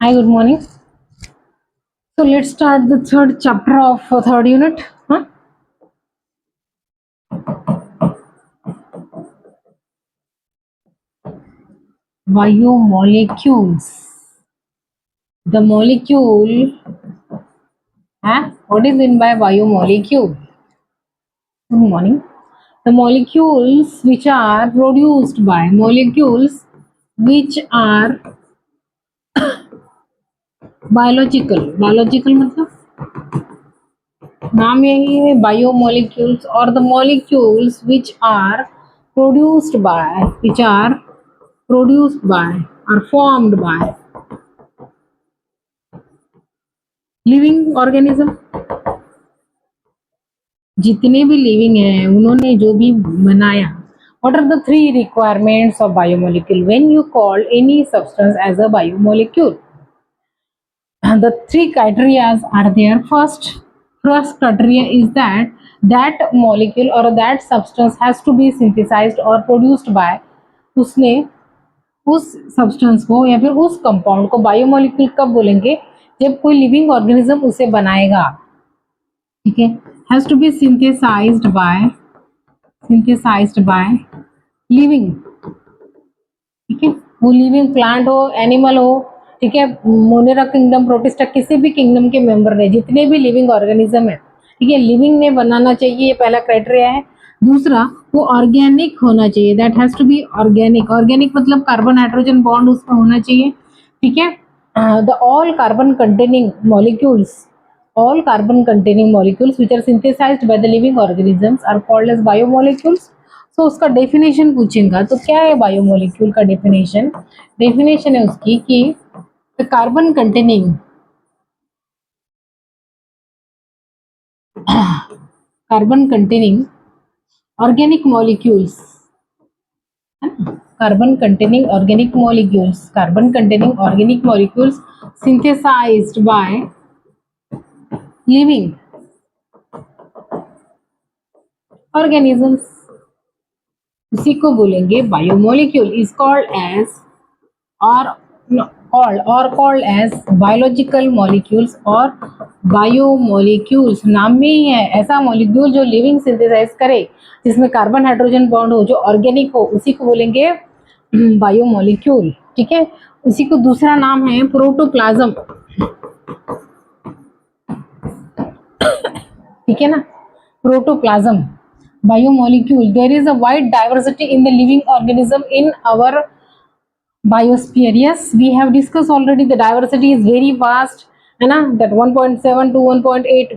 Hi, good morning. So let's start the third chapter of third unit. Huh? Biomolecules. The molecule. Huh? What is meant by biomolecule? Good morning. The molecules which are produced by molecules which are biological. Biological मतलब नाम यही है biomolecules और the molecules which are produced by or formed by living organism. जितने भी living है उन्होंने जो भी बनाया. What are the three requirements of biomolecule when you call any substance as a biomolecule? The three criteria are there. First criteria is that molecule or that substance has to be synthesized or produced by उसने उस substance को या फिर उस compound को biomolecule कब बोलेंगे जब कोई लिविंग ऑर्गेनिज्म उसे बनाएगा. ठीक है. Has to be synthesized by living. ठीक है. वो लिविंग प्लांट हो, एनिमल हो, ठीक है, मोनेरा किंगडम, प्रोटिस्टा, किसी भी किंगडम के मेंबर ने, जितने भी लिविंग ऑर्गेनिज्म है, ठीक है, लिविंग ने बनाना चाहिए. ये पहला क्राइटेरिया है. दूसरा, वो ऑर्गेनिक होना चाहिए. That has to be organic. Organic मतलब कार्बन हाइड्रोजन बॉन्ड उसमें होना चाहिए. ठीक है. The all carbon containing molecules which are synthesized by the living organisms are called as biomolecules. So उसका डेफिनेशन पूछेगा तो क्या है बायोमोलिक्यूल का डेफिनेशन. डेफिनेशन है उसकी कि the carbon containing organic molecules synthesized by living organisms, उसी को बोलेंगे biomolecule. Is called as called as biological molecules और बायोमोलिक्यूल्स. नाम में ही है ऐसा मॉलिक्यूल जो लिविंग सिंथेसाइज करे, जिसमें कार्बन हाइड्रोजन बॉन्ड हो, जो ऑर्गेनिक हो, उसी को बोलेंगे बायोमोलिक्यूल. ठीक है. उसी को दूसरा नाम है प्रोटोप्लाज्म. ठीक है ना. Protoplasm, biomolecule. There is a wide diversity in the living organism in our biosphere. Yes, we have discussed already. The diversity is very vast, है ना, that 1.7 to 1.8.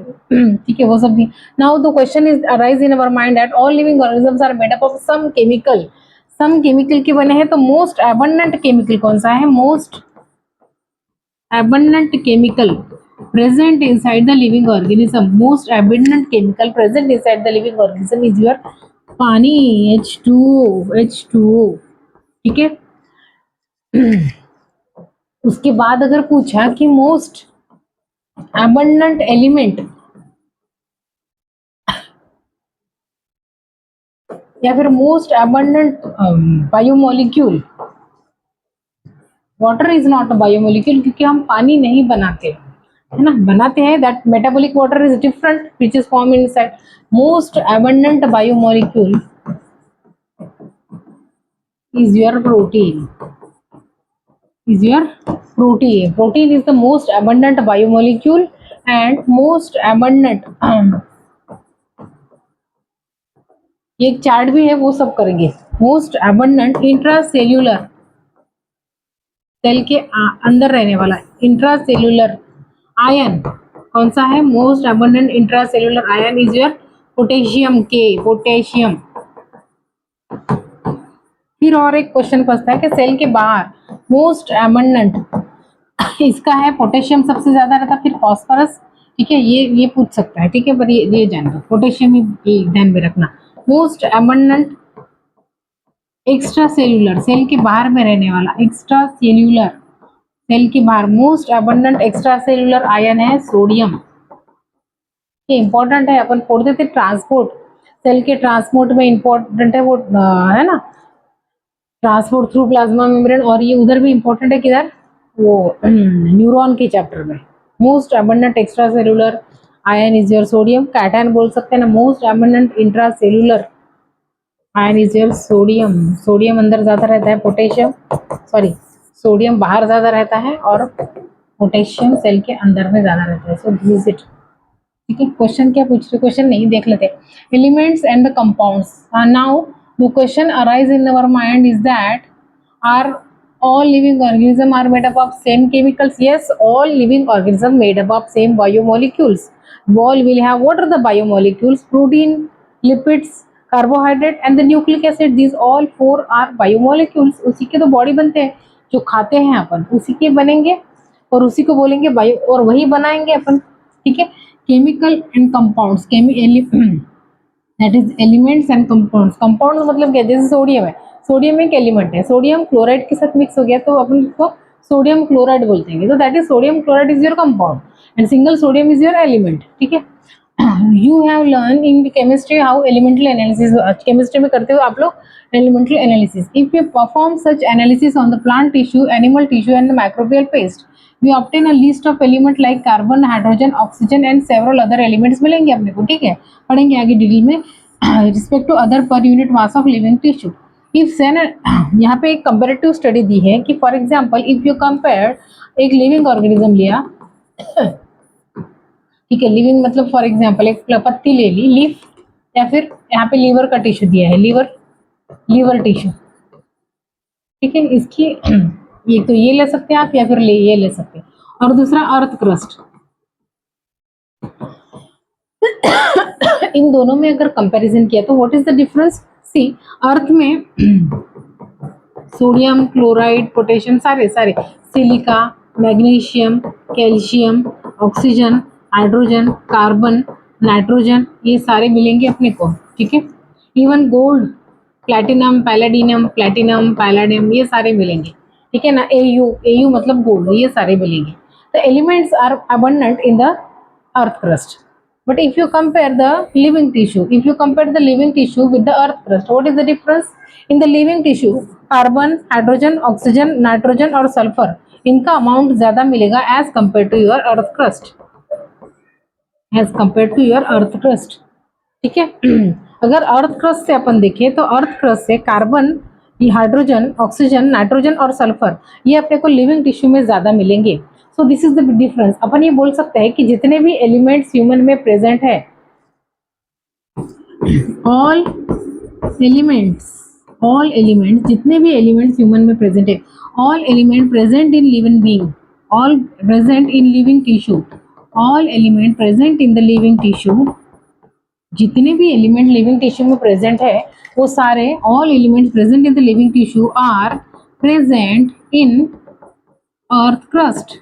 ठीक है, वो सब भी. Now the question is arise in our mind that all living organisms are made up of some chemical के बने हैं. तो most abundant chemical कौन सा है? Most abundant chemical present inside the living organism. Most abundant chemical present inside the living organism is your पानी, H2O. ठीक है. उसके बाद अगर पूछा कि मोस्ट एबंडेंट एलिमेंट या फिर most abundant biomolecule, water is not a biomolecule क्योंकि हम पानी नहीं बनाते, है ना. बनाते हैं that metabolic water is different which is form inside. Most abundant biomolecule is your protein. Protein is the most abundant biomolecule and most abundant ये एक चार्ट भी है, वो सब करेंगे. मोस्ट abundant इंट्रासेल्यूलर, सेल के अंदर रहने वाला इंट्रासेल्यूलर आयन कौन सा है? Most abundant intracellular ion is your potassium के. पोटेशियम. फिर और एक क्वेश्चन पूछता है कि सेल के बाहर मोस्ट एबंडेंट इसका है पोटेशियम सबसे ज्यादा रहता, फिर फॉस्फोरस. ठीक है, ये पूछ सकता है. ठीक है, पर ये जान लो, पोटेशियम ही ध्यान में रखना. Most abundant extra cellular, cell के बाहर में रहने वाला एक्स्ट्रा सेल्यूलर, सेल के बाहर most abundant extra cellular ion है सोडियम. ये इंपॉर्टेंट है, अपन पढ़ते थे ट्रांसपोर्ट. सेल के ट्रांसपोर्ट में इंपॉर्टेंट है वो, है ना, ट्रांसपोर्ट थ्रू प्लाज्मा मेम्ब्रेन. और ये उधर भी इंपॉर्टेंट है, किधर? वो न्यूरॉन के चैप्टर में। Most abundant extra cellular ion is your sodium, cation बोल सकते हैं ना। Most abundant intra cellular ion is your sodium, sodium अंदर ज्यादा रहता है, पोटेशियम सॉरी सोडियम बाहर ज्यादा रहता है और पोटेशियम सेल के अंदर में ज्यादा रहता है। So this it. ठीक है, क्वेश्चन क्या पूछ रहे, क्वेश्चन नहीं देख लेते। Elements and the compounds. Now the question arise in our mind is that are all living organisms are made up of same chemicals? Yes, all living organisms made up of same biomolecules. All will have, what are the biomolecules? Protein, lipids, carbohydrate and the nucleic acid. These all four are biomolecules. उसी के तो body बनते हैं, जो खाते हैं अपन उसी के बनेंगे और उसी को बोलेंगे बायो, और वही बनाएंगे अपन। ठीक है, chemical and compounds, that is elements and compounds. Compound मतलब क्या, जैसे सोडियम है, सोडियम एक एलिमेंट है, सोडियम क्लोराइड के साथ मिक्स हो गया तो अपन उसको सोडियम क्लोराइड बोलते हैं, तो that is sodium chloride is your compound and single sodium is your element. ठीक है, you have learn in chemistry how elemental analysis, chemistry में करते हो आप लोग elemental analysis. If you perform such analysis on the plant tissue, animal tissue and the microbial paste, we obtain a list of element like carbon, hydrogen, oxygen and several other elements मिलेंगे अपने को। ठीक है, पढ़ेंगे आगे detail में। Respect to other per unit mass of living tissue, if seen यहाँ पे एक कंपेरेटिव स्टडी दी है कि for example if you compare, एक लिविंग ऑर्गेनिज्म लिया, ठीक है, लिविंग मतलब फॉर एग्जांपल एक पत्ती ले ली, लीफ, या फिर यहाँ पे लीवर का टिश्यू दिया है, लीवर टिश्यू। ठीक है, इसकी ये तो ये ले सकते हैं आप, या फिर ये ले सकते हैं। और दूसरा अर्थ क्रस्ट, इन दोनों में अगर कंपैरिजन किया तो व्हाट इज द डिफरेंस? सी, अर्थ में सोडियम, क्लोराइड, पोटेशियम, सारे silica, magnesium, calcium, oxygen, hydrogen, carbon, nitrogen, ये सारे मिलेंगे अपने को। ठीक है, इवन गोल्ड, प्लैटिनम, पैलाडियम, ये सारे मिलेंगे। ठीक है ना, एयू मतलब गोल्ड, ये सारे मिलेंगे। The elements are abundant in the earth crust, but if you compare the living tissue with the earth crust, what is the difference? In the living tissue, carbon, hydrogen, oxygen, nitrogen और sulphur, इनका amount ज्यादा मिलेगा as compare to your earth crust. ठीक है, अगर earth crust से अपन देखें तो अर्थ क्रस्ट से कार्बन, हाइड्रोजन, ऑक्सीजन, नाइट्रोजन और सल्फर, ये अपने को लिविंग टिश्यू में ज्यादा मिलेंगे। So this is the difference. अपन ये बोल सकते हैं कि जितने भी एलिमेंट्स ह्यूमन में प्रेजेंट है, ऑल एलिमेंट्स जितने भी एलिमेंट्स ह्यूमन में प्रेजेंट है, all element present in living being, all present in living tissue, all element present in the living tissue, जितने भी एलिमेंट लिविंग टिश्यू में प्रेजेंट है वो सारे, all elements present in the living tissue are present in earth crust.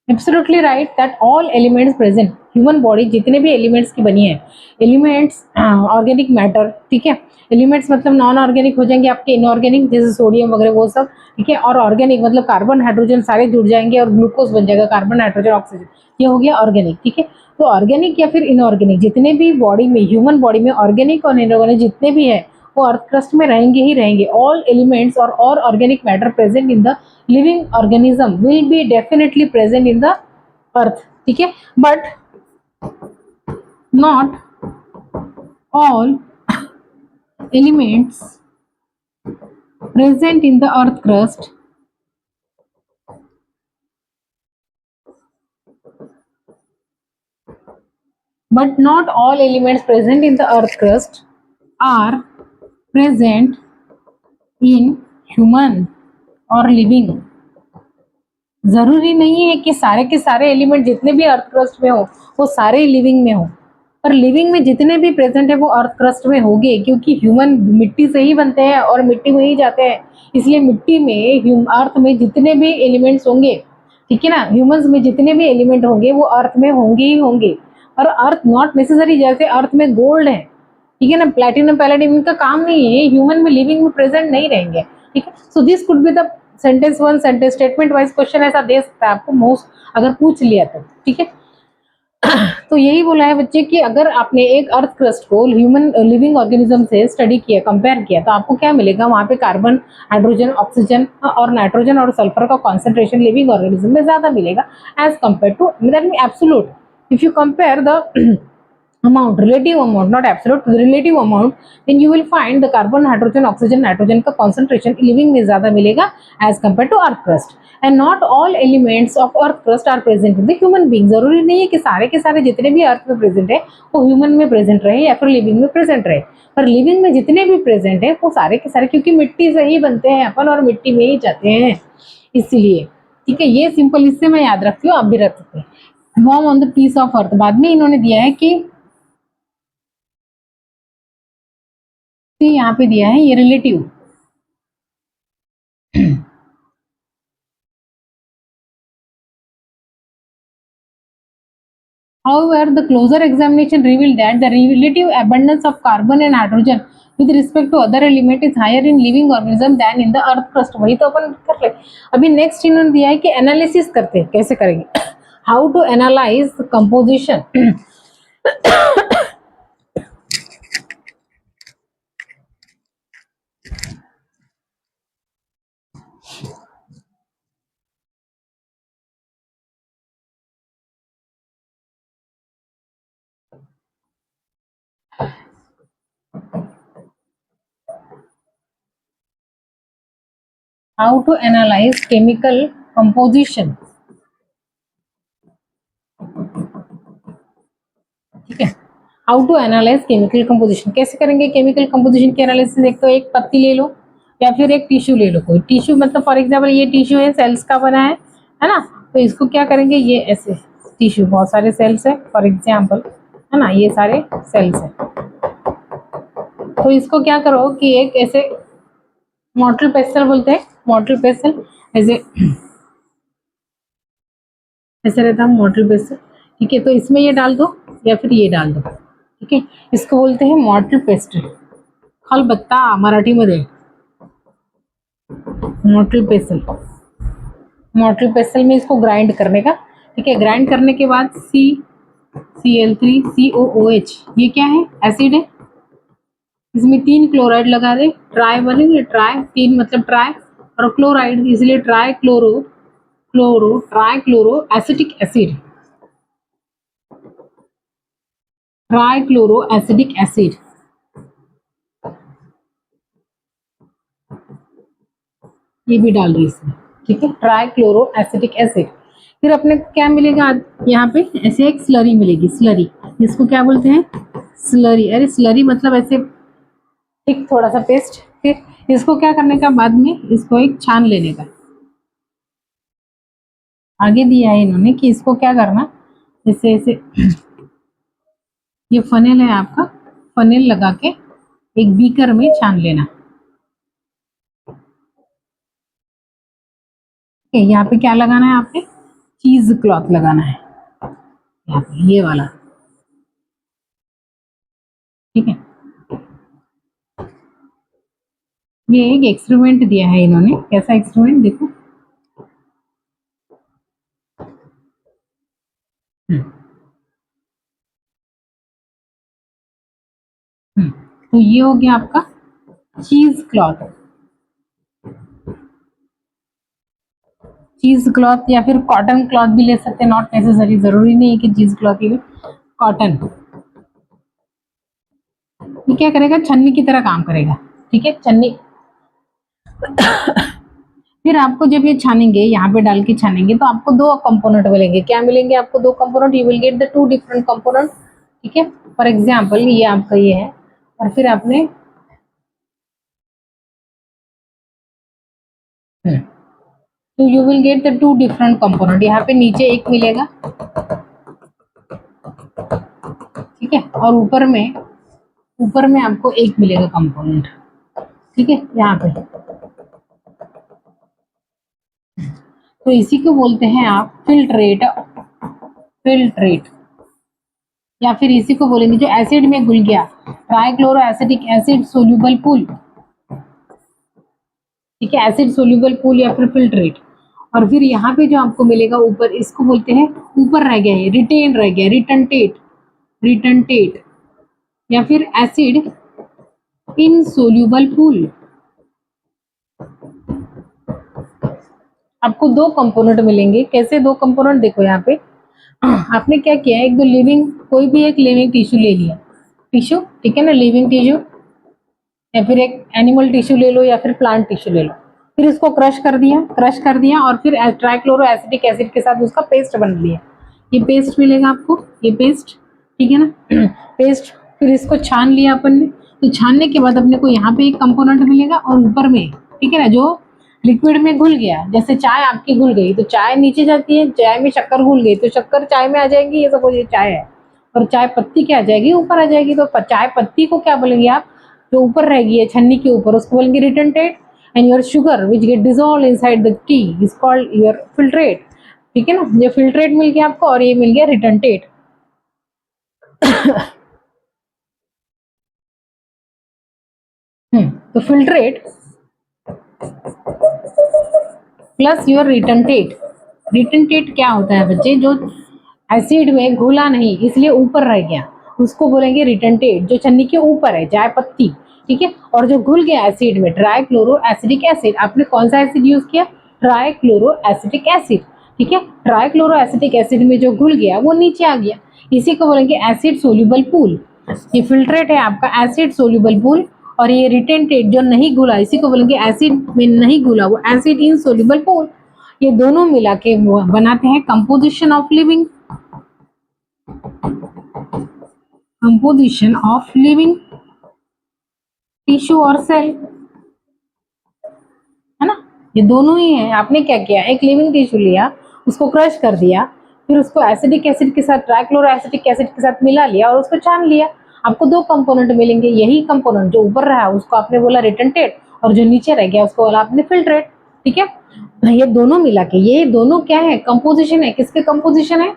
Absolutely right that all elements present, human body जितने भी elements की बनी है, एलिमेंट्स ऑर्गेनिक मैटर, ठीक है, एलिमेंट्स मतलब नॉन ऑर्गेनिक हो जाएंगे आपके, इनऑर्गेनिक जैसे सोडियम वगैरह वो सब। ठीक है, और ऑर्गेनिक मतलब कार्बन, हाइड्रोजन सारे जुड़ जाएंगे और ग्लूकोज बन जाएगा, कार्बन, हाइड्रोजन, ऑक्सीजन, ये हो गया ऑर्गेनिक। ठीक है, तो ऑर्गेनिक या फिर इनऑर्गेनिक जितने भी बॉडी में, ह्यूमन बॉडी में ऑर्गेनिक और इनऑर्गेनिक जितने भी है वो अर्थ क्रस्ट में रहेंगे ही रहेंगे। ऑल एलिमेंट्स और organic matter present in the living organism will be definitely present in the अर्थ। ठीक है, but not all elements present in the earth crust but not all elements present in the earth crust are present in human or living। जरूरी नहीं है कि सारे के सारे element जितने भी अर्थ क्रस्ट में हो वो सारे लिविंग में हो, पर लिविंग में जितने भी प्रेजेंट है वो अर्थ क्रस्ट में होंगे, क्योंकि ह्यूमन मिट्टी से ही बनते हैं और मिट्टी में ही जाते हैं, इसलिए मिट्टी में, अर्थ में जितने भी एलिमेंट्स होंगे, ठीक है ना, ह्यूमंस में जितने भी एलिमेंट होंगे वो अर्थ में होंगे ही होंगे। और अर्थ नॉट नेसेसरी, जैसे अर्थ में गोल्ड है, ठीक है ना, प्लैटिनम, पैलेडियम, इनका काम नहीं है, ह्यूमन में लिविंग में प्रेजेंट नहीं रहेंगे। ठीक है, so this could be the sentence one, sentence statement wise question ऐसा दे सकता है आपको मोस्ट, अगर पूछ लिया तो। ठीक है, तो यही बोला है बच्चे कि अगर आपने एक अर्थ क्रस्ट को ह्यूमन लिविंग ऑर्गेनिज्म से स्टडी किया, कंपेयर किया, तो आपको क्या मिलेगा? वहां पे कार्बन, हाइड्रोजन, ऑक्सीजन और नाइट्रोजन और सल्फर का कॉन्सेंट्रेशन लिविंग ऑर्गेनिज्म में ज्यादा मिलेगा as compare to, that mean absolute. If you compare the amount, relative amount, not absolute, the relative amount, then you will find the carbon, hydrogen, oxygen, nitrogen का concentration living में ज्यादा मिलेगा as compared to earth crust. And not all elements of earth crust are present in the human being. जरूरी नहीं है कि सारे के सारे जितने भी अर्थ में प्रेजेंट है वो ह्यूमन में प्रेजेंट रहे या फिर लिविंग में प्रेजेंट रहे, पर लिविंग में जितने भी प्रेजेंट है वो सारे के सारे, क्योंकि मिट्टी से ही बनते हैं अपन और मिट्टी में ही जाते हैं, इसलिए। ठीक है, ये सिंपल, इससे मैं याद रखती हूँ, आप भी रख सकते हैं। Warm on the piece of earth, बाद में इन्होंने दिया है कि यहाँ पे दिया है ये relative, however the closer examination revealed that the relative abundance of carbon and hydrogen with respect to other element is higher in living organism than in the earth crust। वही तो अपन कर ले। अभी नेक्स्ट इन्होंने दिया है कि एनालिसिस करते हैं, कैसे करेंगे, how to analyse composition. How to analyze chemical composition। ठीक है, how to analyse chemical composition, कैसे करेंगे केमिकल कंपोजिशन की एनालिसिस? एक तो एक पत्ती ले लो या फिर एक टिश्यू ले लो, कोई टिश्यू, मतलब फॉर एग्जांपल ये टिश्यू है, सेल्स का बना है ना, तो इसको क्या करेंगे, ये ऐसे टिश्यू, बहुत सारे सेल्स है फॉर एग्जांपल, है ना, ये सारे सेल्स है, तो इसको क्या करो कि एक ऐसे मॉर्टल पेस्टल बोलते हैं, मॉर्टल पेस्टल ऐसे ऐसे रहता है मॉर्टल पेस्टल। ठीक है, तो इसमें ये डाल दो या फिर ये डाल दो। ठीक है, इसको बोलते हैं मॉर्टल पेस्टल, खलबत्ता मराठी मध्ये, मॉर्टल पेस्टल। मॉर्टल पेस्टल में इसको ग्राइंड करने का। ठीक है, ग्राइंड करने के बाद CCl3COOH, ये क्या है? एसिड है। इसमें 3 क्लोराइड लगा दे, ट्राई बनेंगे, ट्राई 3 मतलब ट्राई, और क्लोराइड इसलिए try chloro acetic acid, try chloro acidic acid. ये भी डाल रही इसमें। ठीक है, ट्राई क्लोरो एसिटिक एसिड। फिर अपने को क्या मिलेगा यहाँ पे? ऐसे एक स्लरी मिलेगी, स्लरी, इसको क्या बोलते हैं? स्लरी। अरे स्लरी मतलब ऐसे एक थोड़ा सा पेस्ट। फिर इसको क्या करने का, बाद में इसको एक छान लेने का। आगे दिया है इन्होंने कि इसको क्या करना, जैसे ऐसे ये फनेल है आपका, फनेल लगा के एक बीकर में छान लेना। यहाँ पे क्या लगाना है आपने? चीज क्लॉथ लगाना है यहाँ पे, ये वाला। ठीक है, ये एक एक्सपेरिमेंट दिया है इन्होंने। कैसा एक्सपेरिमेंट देखो, तो ये हो गया आपका चीज क्लॉथ। चीज क्लॉथ या फिर कॉटन क्लॉथ भी ले सकते हैं, नॉट नेसेसरी, जरूरी नहीं है कि चीज क्लॉथ ही, कॉटन। ये क्या करेगा? छन्नी की तरह काम करेगा। ठीक है, छन्नी। फिर आपको जब ये छानेंगे, यहाँ पे डाल के छानेंगे, तो आपको 2 कंपोनेंट मिलेंगे। क्या मिलेंगे आपको? 2 component, you will get the 2 different component. ठीक है, फॉर एग्जाम्पल ये आपका ये है, और फिर आपने तो you will get the 2 different component. यहाँ पे नीचे एक मिलेगा, ठीक है, और ऊपर में आपको एक मिलेगा कंपोनेंट। ठीक है, यहाँ पे तो इसी को बोलते हैं आप फिल्ट्रेट, फिल्ट्रेट, या फिर इसी को बोलेंगे जो एसिड में घुल गया, trichloro acidic acid soluble pool. ठीक है, एसिड सोल्यूबल पूल या फिर फिल्ट्रेट। और फिर यहाँ पे जो आपको मिलेगा ऊपर, इसको बोलते हैं, ऊपर रह गया, ये रिटेन रह गया, रिटनटेट, रिटनटेट या फिर एसिड इनसोल्यूबल पूल। आपको दो कंपोनेंट मिलेंगे। कैसे दो कंपोनेंट? देखो यहाँ पे आपने क्या किया, एक दो लिविंग, कोई भी एक लिविंग टिश्यू ले लिया, टिश्यू, ठीक है ना, लिविंग टिश्यू, या फिर एक एनिमल टिश्यू ले लो या फिर प्लांट टिश्यू ले लो। फिर इसको क्रश कर दिया, क्रश कर दिया और फिर ट्राइक्लोरो एसिटिक एसिड के साथ उसका पेस्ट बन लिया। ये पेस्ट मिलेगा आपको, ये पेस्ट, ठीक है ना पेस्ट। फिर इसको छान लिया अपन ने, तो छानने के बाद अपने को यहाँ पे एक कंपोनेंट मिलेगा और ऊपर में, ठीक है ना, जो लिक्विड में घुल गया। जैसे चाय आपकी घुल गई तो चाय नीचे जाती है, चाय में शक्कर घुल गई तो शक्कर चाय में आ जाएगी, ये सपोज ये चाय है, और चाय पत्ती क्या आ जाएगी, ऊपर आ जाएगी। तो चाय पत्ती को क्या बोलेंगे आप, जो ऊपर रहेगी है छन्नी के ऊपर, उसको बोलेंगे retentate. And your sugar which get dissolve inside the tea is called your filtrate, ठीक है ना। ये फिल्ट्रेट मिल गया आपको और ये मिल गया रिटेंटेट। तो फिल्ट्रेट प्लस योर रिटेंटेट। रिटेंटेट क्या होता है बच्चे, जो एसिड में घुला नहीं इसलिए ऊपर रह गया, उसको बोलेंगे रिटेंटेट, जो छन्नी के ऊपर है, चाय पत्ती, ठीक है। और जो घुल गया एसिड में, ट्राइक्लोरो एसिडिक एसिड, आपने कौन सा एसिड यूज किया, ट्राइक्लोरो एसिडिक एसिड, ठीक है। ट्राइक्लोरो एसिडिक एसिड में जो घुल गया वो नीचे आ गया, इसी को बोलेंगे एसिड सोल्यूबल पूल। ये फिल्ट्रेट है आपका एसिड सोल्यूबल पूल, और ये रिटेंटेट जो नहीं घुला इसी को बोलेंगे एसिड में नहीं घुला वो एसिड इनसोल्यूबल पूल। ये दोनों मिला के बनाते हैं composition of living, composition of living tissue और सेल, है ना। ये दोनों ही है। आपने क्या किया, एक लिविंग टिश्यू लिया, उसको क्रश कर दिया, फिर उसको एसिडिक एसिड के साथ, ट्राइक्लोरो एसिडिक एसिड के साथ मिला लिया और उसको छान लिया। आपको दो कंपोनेंट मिलेंगे, यही कंपोनेंट जो ऊपर रहा उसको आपने बोला रिटेंटेट, और जो नीचे रह गया उसको बोला आपने फिल्ट्रेट, ठीक है। ये दोनों मिला के, ये दोनों क्या है, कंपोजिशन है। किसके कंपोजिशन है,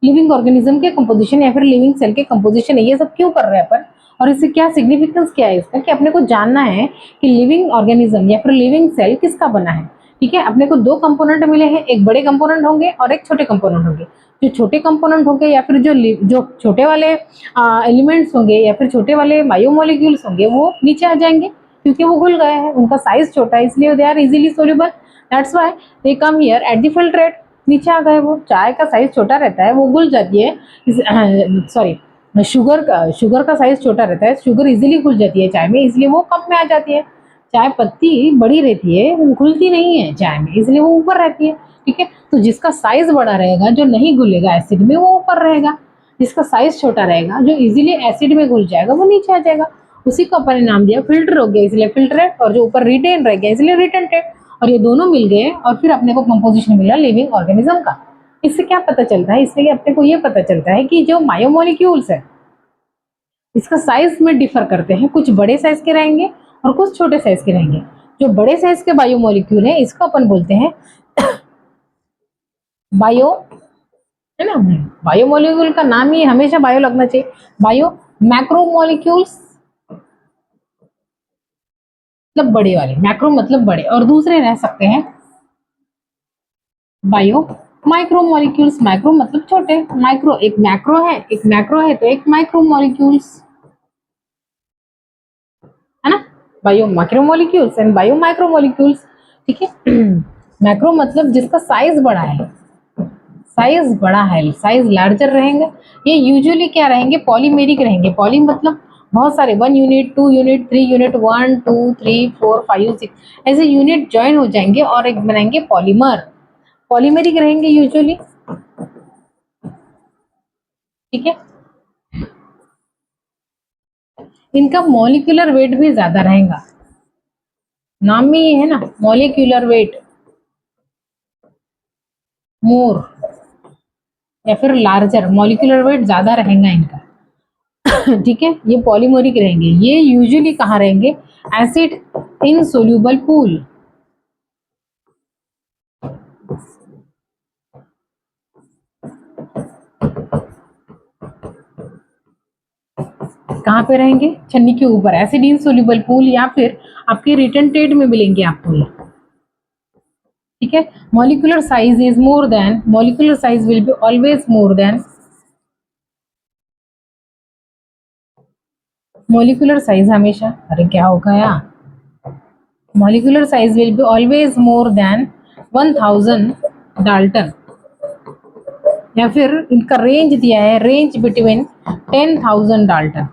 लिविंग ऑर्गेनिज्म के कंपोजिशन या फिर लिविंग सेल के कंपोजिशन है। ये सब क्यों कर रहे हैं अपन, और इससे क्या सिग्निफिकेंस क्या है इसका, कि अपने को जानना है कि लिविंग ऑर्गेनिज्म या फिर लिविंग सेल किसका बना है, ठीक है। अपने को दो कंपोनेंट मिले हैं, एक बड़े कंपोनेंट होंगे और एक छोटे कंपोनेंट होंगे। जो छोटे कंपोनेंट होंगे या फिर जो छोटे वाले एलिमेंट्स होंगे या फिर छोटे वाले बायोमोलिक्यूल्स होंगे वो नीचे आ जाएंगे, क्योंकि वो घुल गए हैं, उनका साइज छोटा है, इसलिए they are easily soluble, that's why they come here at the filtrate. नीचे आ गए वो, चाय का साइज छोटा रहता है वो घुल जाती है, सॉरी शुगर का साइज छोटा रहता है, शुगर इजीली घुल जाती है चाय में, इसलिए वो कप में आ जाती है। चाय पत्ती बड़ी रहती है, वो घुलती नहीं है चाय में, इसलिए वो ऊपर रहती है, ठीक है। तो जिसका साइज बड़ा रहेगा, जो नहीं घुलेगा एसिड में, वो ऊपर रहेगा। जिसका साइज छोटा रहेगा, जो इजीली एसिड में घुल जाएगा, वो नीचे आ जाएगा। उसी को अपन ने नाम दिया फिल्टर हो गया, इसलिए फिल्ट्रेट, और जो ऊपर रिटेन रह गया इसलिए रिटेंटेड। और ये दोनों मिल गए और फिर अपने को कंपोजिशन मिला लिविंग ऑर्गेनिज्म का। इससे क्या पता चलता है, इससे अपने को ये पता चलता है कि जो बायोमोलिक्यूल्स है इसका साइज में डिफर करते हैं, कुछ बड़े साइज के रहेंगे और कुछ छोटे साइज के रहेंगे। जो बड़े साइज के बायोमोलिक्यूल है इसको अपन बोलते हैं बायो, है ना। बायोमोलिक्यूल का नाम ही हमेशा बायो लगना चाहिए। बायो मैक्रोमोलिक्यूल्स मतलब बड़े वाले, मैक्रो मतलब बड़े, और दूसरे रह सकते हैं बायो माइक्रोमोलिक्यूल्स। माइक्रो मतलब छोटे, माइक्रो एक मैक्रो है, एक मैक्रो है तो एक माइक्रोमोलिक्यूल्स, है ना। Bio micromolecules and bio micromolecules, ठीक है। मैक्रो मतलब जिसका साइज बड़ा है, साइज बड़ा है, साइज लार्जर रहेंगे। ये यूजुअली क्या रहेंगे, पॉलीमेरिक रहेंगे। पॉली मतलब बहुत सारे, 1 यूनिट, 2 यूनिट, 3 यूनिट, 1 2 3 4 5 6 ऐसे यूनिट ज्वाइन हो जाएंगे और एक बनाएंगे पॉलीमर। पॉलीमेरिक रहेंगे यूजुअली, ठीक है। इनका मॉलिक्यूलर वेट भी ज्यादा रहेगा, नाम में ये है ना, मॉलिक्यूलर वेट मोर या फिर लार्जर, मॉलिक्यूलर वेट ज्यादा रहेगा इनका। ठीक है, ये पॉलीमोरिक रहेंगे। ये यूजुअली कहाँ रहेंगे, एसिड इन सोल्यूबल पूल। कहाँ पे रहेंगे, छन्नी के ऊपर, एसिड इन सोल्यूबल पूल, या फिर आपके रिटर्न टेट में मिलेंगे आपको ये। ठीक है, molecular size is more then, molecular size will be always more than, molecular size हमेशा, अरे क्या होगा यार, molecular size will be always more than 1000 Dalton, या फिर इनका रेंज दिया है, रेंज बिटवीन 10,000 डाल्टन।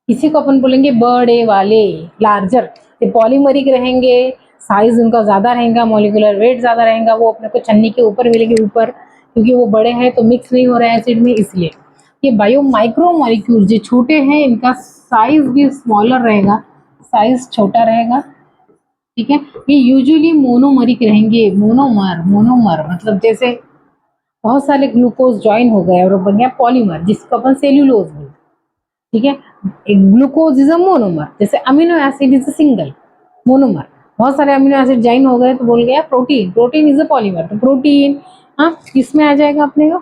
इसी को अपन बोलेंगे बड़े वाले, लार्जर। ये पॉलीमरिक रहेंगे, साइज उनका ज्यादा रहेगा, मॉलिक्यूलर वेट ज्यादा रहेगा, वो अपने को छन्नी के ऊपर मिलेंगे ऊपर, क्योंकि वो बड़े हैं तो मिक्स नहीं हो रहा है एसिड में, इसलिए। ये बायो माइक्रो मॉलिक्यूल जो छोटे हैं, इनका साइज भी स्मॉलर रहेगा, साइज छोटा रहेगा, ठीक है। ये यूजुअली मोनोमरिक रहेंगे, मोनोमर, मोनोमर मतलब जैसे बहुत सारे ग्लूकोज ज्वाइन हो गए और बन गया पॉलीमर, जिसको अपन सेल्यूलोज बोलते हैं, ठीक है। ग्लूकोज इज अ मोनोमर, जैसे amino acid is a single monomer, बहुत सारे अमीनो एसिड ज्वाइन हो गए तो बोल गया protein, protein is a polymer, तो प्रोटीन हाँ किसमें आ जाएगा अपने को,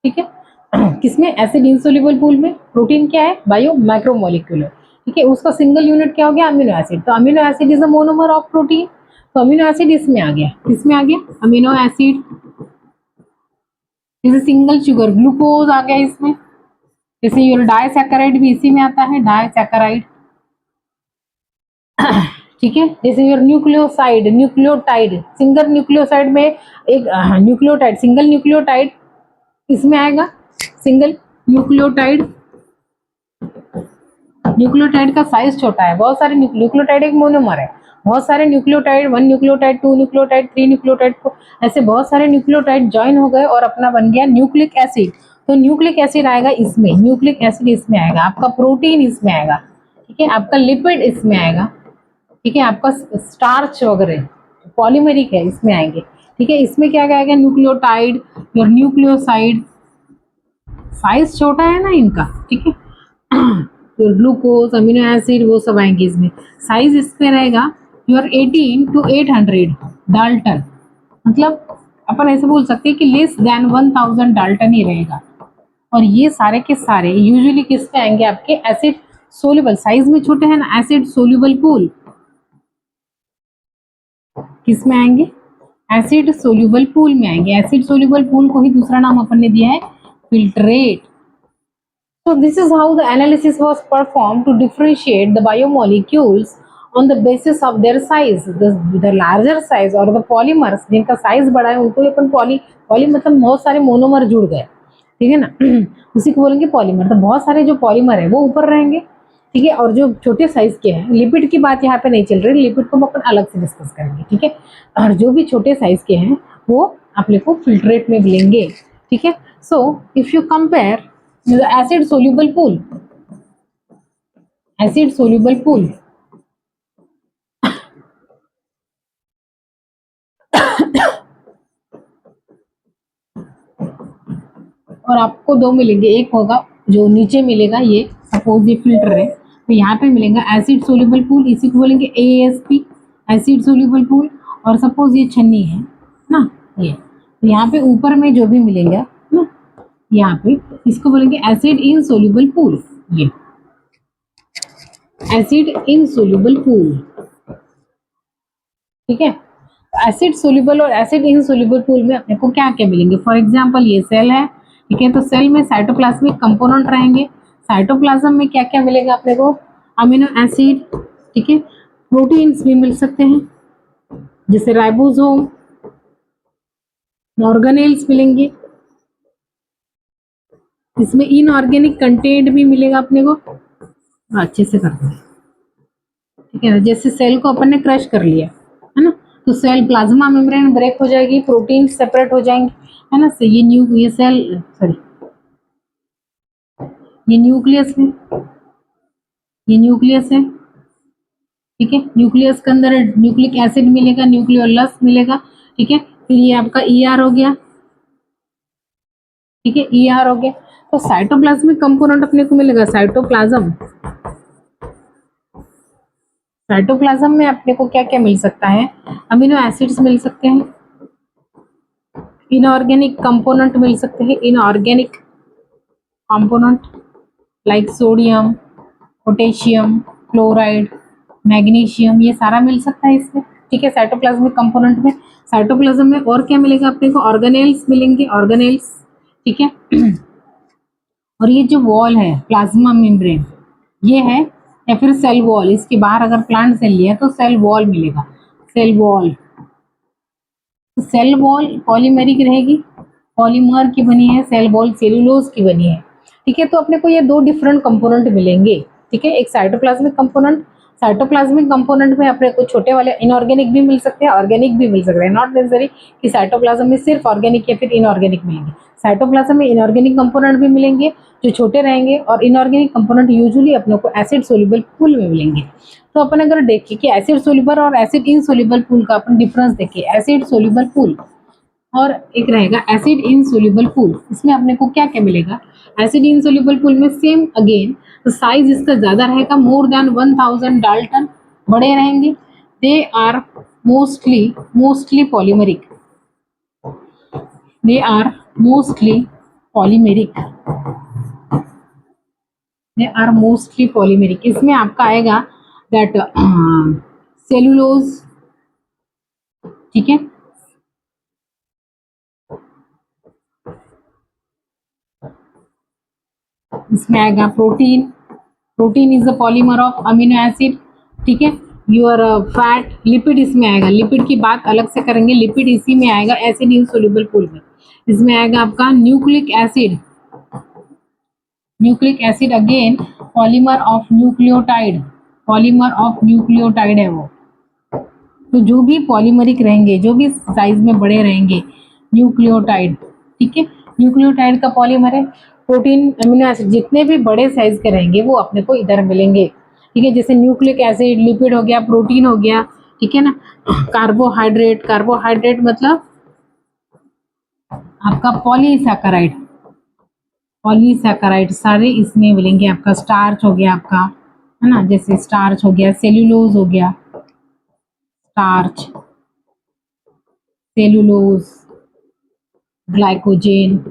ठीक है। किसमें, एसिड इंसोल्यूबल पूल में। प्रोटीन क्या है, बायो माइक्रोमोलिक्यूलर, ठीक है। उसका सिंगल यूनिट क्या हो गया, अमीनो एसिड, तो amino acid is a monomer of protein, तो अमीनो एसिड इसमें आ गया, किसमें आ गया, अमीनो एसिड। जैसे सिंगल शुगर ग्लूकोज आ गया इसमें, जैसे ये डाइसैकेराइड भी इसी में आता है, डाइसैकेराइड, ठीक है। जैसे ये न्यूक्लियोसाइड, न्यूक्लियोटाइड, सिंगल न्यूक्लियोसाइड में एक न्यूक्लियोटाइड, सिंगल न्यूक्लियोटाइड इसमें आएगा, सिंगल न्यूक्लियोटाइड। न्यूक्लियोटाइड का साइज छोटा है, बहुत सारे न्यूक्लियोटाइड एक मोनोमर है, बहुत सारे न्यूक्लियोटाइड, 1 न्यूक्लियोटाइड, 2 न्यूक्लियोटाइड, 3 न्यूक्लियोटाइड, ऐसे बहुत सारे न्यूक्लियोटाइड ज्वाइन हो गए और अपना बन गया न्यूक्लिक एसिड, तो न्यूक्लिक एसिड आएगा इसमें, न्यूक्लिक एसिड इसमें आएगा, आपका प्रोटीन इसमें आएगा, ठीक है, आपका लिपिड इसमें आएगा, ठीक है, आपका स्टार्च वगैरह पॉलीमेरिक है इसमें आएंगे, ठीक है। इसमें क्या आएगा, न्यूक्लियोटाइड और न्यूक्लियोसाइड, साइज छोटा है ना इनका, ठीक है। तो ग्लूकोज, अमीनो एसिड वो सब आएंगे इसमें, साइज इसमें रहेगा योर 18 to 800 डाल्टन, मतलब अपन ऐसे बोल सकते हैं कि लेस देन 1000 डाल्टन ही रहेगा। और ये सारे के सारे यूजुअली किसमें आएंगे, आपके एसिड सोल्यूबल, साइज में छोटे हैं ना, एसिड सोल्यूबल पूल, किसमें आएंगे, एसिड सोल्यूबल पूल में आएंगे। एसिड सोल्यूबल पूल को ही दूसरा नाम अपन ने दिया है filtrate. So this is how the analysis was performed to differentiate the biomolecules on the basis of their size. The larger size और the polymers जिनका साइज बड़ा है उनको अपन पॉली मतलब बहुत सारे मोनोमर जुड़ गए, ठीक है ना, उसी को बोलेंगे पॉलीमर। तो बहुत सारे जो पॉलीमर है वो ऊपर रहेंगे, ठीक है, और जो छोटे साइज के हैं, लिपिड की बात यहाँ पे नहीं चल रही, लिपिड को अपन अलग से डिस्कस करेंगे, ठीक है। और जो भी छोटे साइज के हैं वो अपने को फिल्ट्रेट में मिलेंगे, ठीक है। So if you compare the acid soluble pool, acid soluble pool, और आपको दो मिलेंगे, एक होगा जो नीचे मिलेगा, ये सपोज ये फिल्टर है तो यहाँ पे मिलेगा एसिड सोल्यूबल पूल, इसी को बोलेंगे ASP, एसिड सोल्यूबल पूल। और सपोज ये छन्नी है ना, ये तो यहाँ पे ऊपर में जो भी मिलेगा ना, यहाँ पे इसको बोलेंगे एसिड इनसोल्यूबल पूल, ये एसिड इनसोल्यूबल पूल, ठीक है। एसिड सोल्यूबल और एसिड इनसोल्यूबल पूल में अपने को क्या क्या मिलेंगे, फॉर एग्जांपल ये सेल है, ठीक है, तो सेल में साइटोप्लाज्मिक कंपोनेंट रहेंगे, साइटोप्लाज्म में क्या क्या मिलेगा अपने को, अमीनो एसिड, ठीक है, प्रोटीन्स भी मिल सकते हैं जैसे राइबोसोम, ऑर्गेनेल्स मिलेंगे, इसमें इनऑर्गेनिक कंटेंट भी मिलेगा अपने को, अच्छे से करते हैं, ठीक है ना। जैसे सेल को अपन ने क्रश कर लिया है ना, तो सेल प्लाज्मा मेम्ब्रेन ब्रेक हो जाएगी, प्रोटीन सेपरेट हो जाएंगे, है ना। से ये सेल सॉरी ये न्यूक्लियस है, ये न्यूक्लियस है, ठीक है। न्यूक्लियस के अंदर न्यूक्लिक एसिड मिलेगा, न्यूक्लियोलस मिलेगा, ठीक है। फिर ये आपका ER हो गया, ठीक है, ER हो गया। तो साइटोप्लाज्मिक कंपोनेंट अपने को मिलेगा, साइटोप्लाज्म, साइटोप्लाज्म में अपने को क्या क्या मिल सकता है, अमीनो एसिड्स मिल सकते हैं, इनऑर्गेनिक कंपोनेंट मिल सकते हैं, inorganic component like sodium, potassium chloride, magnesium, ये सारा मिल सकता है इसमें, ठीक है, साइटोप्लाज्मिक कंपोनेंट में। साइटोप्लाज्म में और क्या मिलेगा अपने को, ऑर्गेनेल्स मिलेंगे, ऑर्गेनेल्स, ठीक है। और ये जो वॉल है प्लाज्मा मेम्ब्रेन, ये है, या फिर सेल वॉल, इसके बाहर अगर प्लांट सेल लिया तो सेल वॉल मिलेगा, सेल वॉल। तो सेल वॉल पॉलीमेरिक रहेगी, पॉलीमर की बनी है, सेल वॉल सेलुलोज की बनी है, ठीक है। तो अपने को ये दो डिफरेंट कंपोनेंट मिलेंगे, ठीक है, एक साइटोप्लाज्मिक कंपोनेंट, साइटोप्लाज्मिक कंपोनेंट में अपने को छोटे वाले इनऑर्गेनिक भी मिल सकते हैं, ऑर्गेनिक भी मिल सकते हैं, नॉट नेसेसरी कि साइटोप्लाज्म में सिर्फ ऑर्गेनिक या फिर इनऑर्गेनिक मिलेंगे। साइटोप्लाज्म में इनऑर्गेनिक कंपोनेंट भी मिलेंगे जो छोटे रहेंगे, और इनऑर्गेनिक कंपोनेंट यूजुअली अपने को एसिड सोल्यूबल पूल में मिलेंगे। तो अपन अगर देखें कि एसिड सोल्यूबल और एसिड इनसोल्यूबल पूल का अपन डिफरेंस देखें, एसिड सोल्यूबल पूल और एक रहेगा एसिड इनसोल्यूबल पूल, इसमें अपने को क्या क्या मिलेगा। एसिड इनसोल्यूबल पूल में सेम अगेन, तो साइज इसका ज्यादा रहेगा, मोर देन 1000 डाल्टन, बड़े रहेंगे। They are mostly polymeric, they are mostly polymeric, they are mostly polymeric. इसमें आपका आएगा दैट सेलुलोज, ठीक है, इसमें आएगा protein, protein is the polymer of amino acid, ठीक है। योर फैट, लिपिड इसमें आएगा, लिपिड की बात अलग से करेंगे, लिपिड इसी में आएगा एसिड इनसोल्यूबल पूल में। इसमें आएगा आपका nucleic acid, nucleic acid again polymer of nucleotide, polymer of nucleotide है वो। तो जो भी पॉलीमरिक रहेंगे, जो भी साइज में बड़े रहेंगे, न्यूक्लियोटाइड, ठीक है, न्यूक्लियोटाइड का पॉलीमर है। प्रोटीन अमीनो एसिड जितने भी बड़े साइज के रहेंगे वो अपने को इधर मिलेंगे, ठीक है, जैसे न्यूक्लिक एसिड, लिपिड हो गया, प्रोटीन हो गया, ठीक है ना। कार्बोहाइड्रेट, कार्बोहाइड्रेट मतलब आपका पॉलीसैकेराइड, पॉलीसैकेराइड सारे इसमें मिलेंगे। आपका स्टार्च हो गया आपका, है ना, जैसे स्टार्च हो गया, सेल्यूलोज हो गया, स्टार्च, सेलुलोज, ग्लाइकोजेन,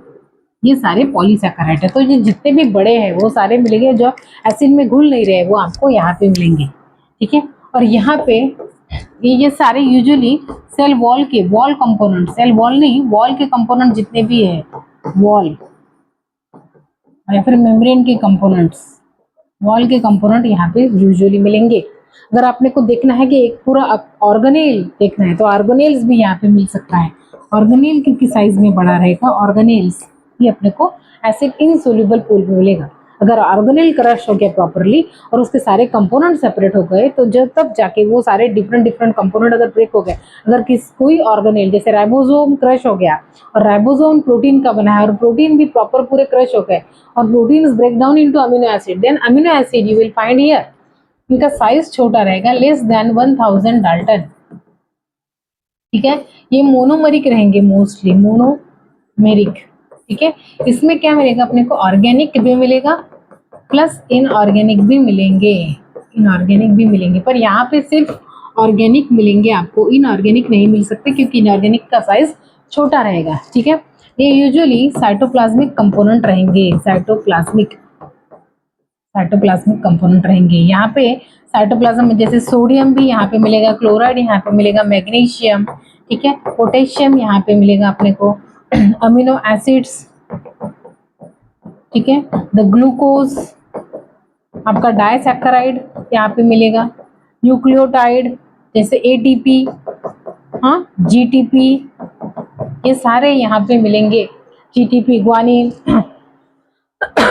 ये सारे पॉलीसैकेराइड है। तो ये जितने भी बड़े हैं वो सारे मिलेंगे, जो एसिड में घुल नहीं रहे वो आपको यहाँ पे मिलेंगे, ठीक है। और यहाँ पे ये सारे यूजुअली सेल वॉल के, वॉल कंपोनेंट, सेल वॉल नहीं, वॉल के कंपोनेंट जितने भी है, वॉल या फिर मेम्ब्रेन के कंपोनेंट्स, वॉल के कंपोनेंट यहाँ पे यूजुअली मिलेंगे। अगर आपने को देखना है कि एक पूरा ऑर्गेनेल देखना है तो ऑर्गेनेल्स भी यहाँ पे मिल सकता है। ऑर्गेनेल क्योंकि साइज में बड़ा रहेगा, ऑर्गेनेल्स भी अपने को एसिड इनसोल्यूबल पूल में मिलेगा। अगर ऑर्गेनेल क्रश हो गया प्रॉपरली और उसके सारे कंपोनेंट सेपरेट हो गए तो जब तब जाके वो सारे डिफरेंट डिफरेंट कंपोनेंट अगर ब्रेक हो गए, अगर कोई ऑर्गेनेल जैसे राइबोसोम क्रश हो गया, और राइबोसोम प्रोटीन का बना है और प्रोटीन भी प्रॉपर पूरे क्रश हो गए और protein is break down into amino acid, then amino acid you will find here, इनका साइज छोटा रहेगा, लेस देन 1000 डाल्टन, ठीक है। ये मोनोमरिक रहेंगे, मोस्टली मोनोमेरिक, ठीक है। इसमें क्या मिलेगा अपने को, ऑर्गेनिक भी मिलेगा प्लस इनऑर्गेनिक भी मिलेंगे, इनऑर्गेनिक भी मिलेंगे, पर यहाँ पे सिर्फ ऑर्गेनिक मिलेंगे आपको, इनऑर्गेनिक नहीं मिल सकते क्योंकि इनऑर्गेनिक का साइज छोटा रहेगा, ठीक है। ये यूजुअली साइटोप्लाज्मिक कंपोनेंट रहेंगे, साइटोप्लाज्मिक कंपोनेंट रहेंगे। यहाँ पे साइटोप्लाज्म में जैसे सोडियम भी यहाँ पे मिलेगा, क्लोराइड यहाँ पे मिलेगा, मैग्नीशियम, ठीक है, पोटेशियम यहाँ पे मिलेगा अपने को, अमीनो एसिड्स, ठीक है, द ग्लूकोज, आपका डाइसैकेराइड यहाँ पे मिलेगा, न्यूक्लियोटाइड जैसे एटीपी, हाँ, जीटीपी, ये सारे यहाँ पे मिलेंगे, GTP, guanine,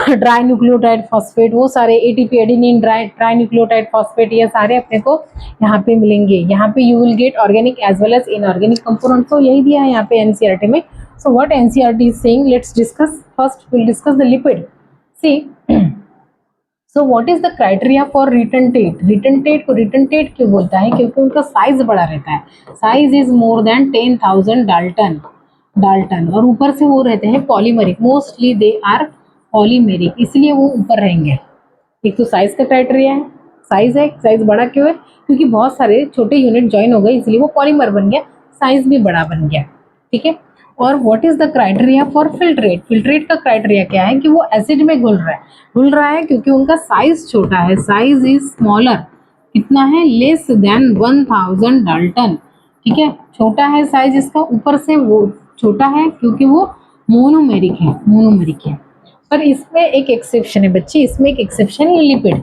tri nucleotide phosphate, वो सारे ATP, adenine, tri nucleotide phosphate, ये सारे अपने को यहाँ पे मिलेंगे। यहाँ पे you will get organic as well as inorganic component. तो यही दिया है यहाँ पे एनसीईआरटी में। So what NCERT is saying, let's discuss, first will discuss the lipid. See, so what is the criteria for retentate, retentate को retentate क्यों बोलता है, क्योंकि उनका साइज बड़ा रहता है, size is more than 10,000 dalton, dalton, और ऊपर से वो रहते हैं polymeric, mostly they are polymeric, इसलिए वो ऊपर रहेंगे। एक तो साइज का क्राइटेरिया है, साइज है, साइज बड़ा क्यों है, क्योंकि बहुत सारे छोटे यूनिट ज्वाइन हो गए इसलिए वो पॉलीमर बन गया, साइज भी बड़ा बन गया, ठीक है। और what is the criteria for filtrate, filtrate का क्राइटेरिया क्या है कि वो एसिड में घुल रहा है, घुल रहा है क्योंकि उनका साइज छोटा है, साइज इज स्मॉलर, कितना है, लेस देन 1000 डाल्टन, ठीक है, छोटा है साइज इसका, ऊपर से वो छोटा है क्योंकि वो मोनोमेरिक है, मोनोमेरिक है। पर इसमें एक एक्सेप्शन है बच्चे, इसमें एक एक्सेप्शन है लिपिड,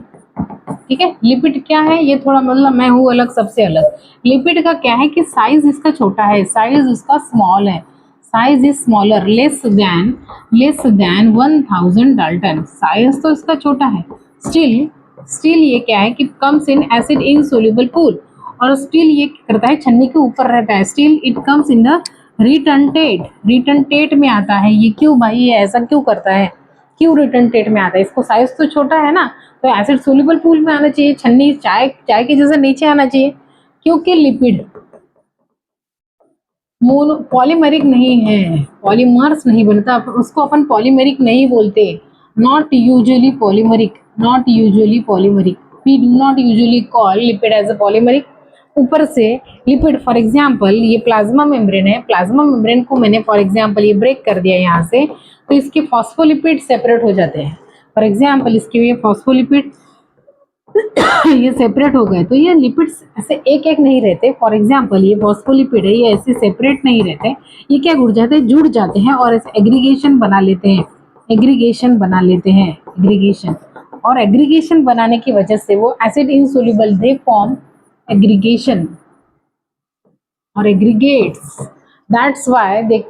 ठीक है। लिपिड क्या है, ये थोड़ा मतलब मैं हूँ अलग सबसे अलग। लिपिड का क्या है कि साइज इसका छोटा है, साइज इसका स्मॉल है, size is smaller, less than 1000 dalton, size तो इसका छोटा है। स्टिल ये क्या है कि comes in acid insoluble pool, और स्टिल ये करता है छन्नी के ऊपर रहता है, still it comes in the retentate में आता है। ये क्यों भाई, ये ऐसा क्यों करता है, क्यों रिटर्नटेट में आता है, इसको साइज तो छोटा है ना, तो एसिड सोल्यूबल पूल में आना चाहिए, छन्नी चाय चाय के जैसे नीचे आना चाहिए, क्योंकि लिपिड मोनो पॉलीमेरिक नहीं है, पॉलीमर्स नहीं बनता, उसको अपन पॉलीमेरिक नहीं बोलते, not usually polymeric, not usually polymeric, we do not usually call lipid as a polymeric. ऊपर से लिपिड, फॉर एग्जांपल ये प्लाज्मा मेम्ब्रेन है, प्लाज्मा मेम्ब्रेन को मैंने फॉर एग्जांपल ये ब्रेक कर दिया यहाँ से, तो इसके फॉस्फोलिपिड सेपरेट हो जाते हैं, फॉर एग्जांपल इसके ये फॉस्फोलिपिड ये सेपरेट हो गए, तो ये लिपिड्स ऐसे एक एक नहीं रहते, फॉर एग्जांपल ये फॉस्फोलिपिड है, ये ऐसे सेपरेट नहीं रहते, ये क्या जुड़ जाते हैं और ऐसे एग्रीगेशन बना लेते हैं, एग्रीगेशन बना लेते हैं, एग्रीगेशन, और एग्रीगेशन बनाने की वजह से वो acid insoluble, they form aggregation or aggregates, that's why they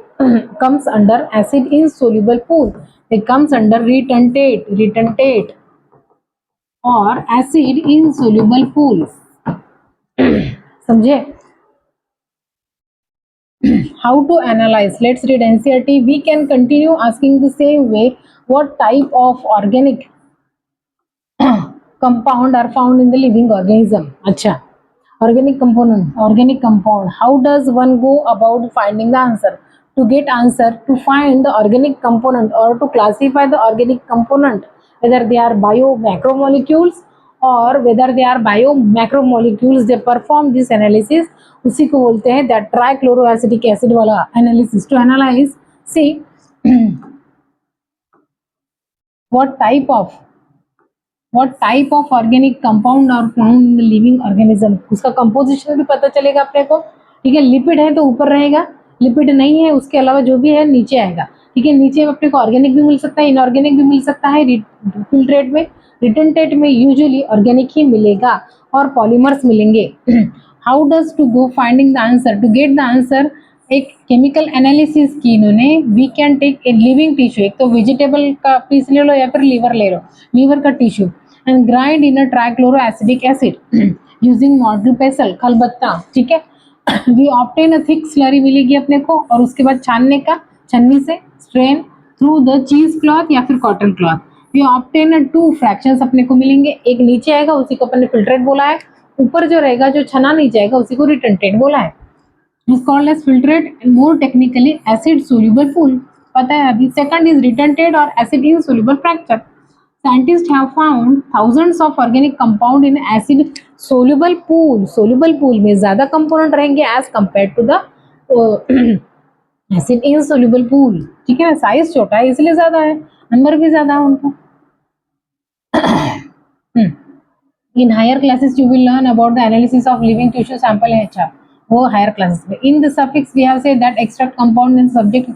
comes under acid insoluble pool, they comes under retentate और एसिड इनसोल्यूबल पूल, समझे। How to analyze, let's read NCERT, we can continue asking the same way, what type of organic compound are found in the living organism, अच्छा, organic compound, how does one go about finding the answer, to get answer, to find the organic component or to classify the organic component, whether they are bio macromolecules or whether they are bio macromolecules, they perform this analysis, उसी को बोलते हैं that trichloroacetic acid वाला analysis, to analyze, see what type of organic compound are found in the living organism, उसका composition भी पता चलेगा अपने को, ठीक है। लिपिड है तो ऊपर रहेगा, लिपिड नहीं है उसके अलावा जो भी है नीचे आएगा, ठीक है। नीचे अपने को ऑर्गेनिक भी मिल सकता है, इनऑर्गेनिक भी मिल सकता है, फिल्ट्रेट में, रिटर्नटेट में यूजुअली ऑर्गेनिक ही मिलेगा और पॉलीमर्स मिलेंगे। How does to go finding the answer, to get the answer, एक केमिकल एनालिसिस की इन्होंने, we can take a living tissue, एक तो वेजिटेबल का पीस ले लो या फिर लीवर ले लो, लीवर का tissue, and grind in a trichloroacetic acid using mortar pestle, खलबत्ता, ठीक है। We obtain a thick slurry मिलेगी अपने को, और उसके बाद छानने का, छन्नी से strain through the cheese cloth या फिर cotton cloth, we obtain 2 fractions अपने को मिलेंगे, एक नीचे आएगा उसी को अपन ने फिल्ट्रेट बोला है, ऊपर जो रहेगा जो छना नहीं जाएगा उसी को रिटर्नटेट बोला है, is called as filtrate and more technically acid soluble pool, पता है अभी। Second is retentate or acid insoluble fracture, scientists have found thousands of organic compound in acid soluble pool, soluble pool में ज्यादा कंपोनेंट रहेंगे as compared to the acid insoluble pool, ठीक है ना, size छोटा है इसलिए ज्यादा है, नंबर भी ज्यादा है उनका। In higher classes you will learn about the analysis of living tissue sample है, अच्छा वो हायर क्लासेस में। In the suffix we have said that extract compound in subject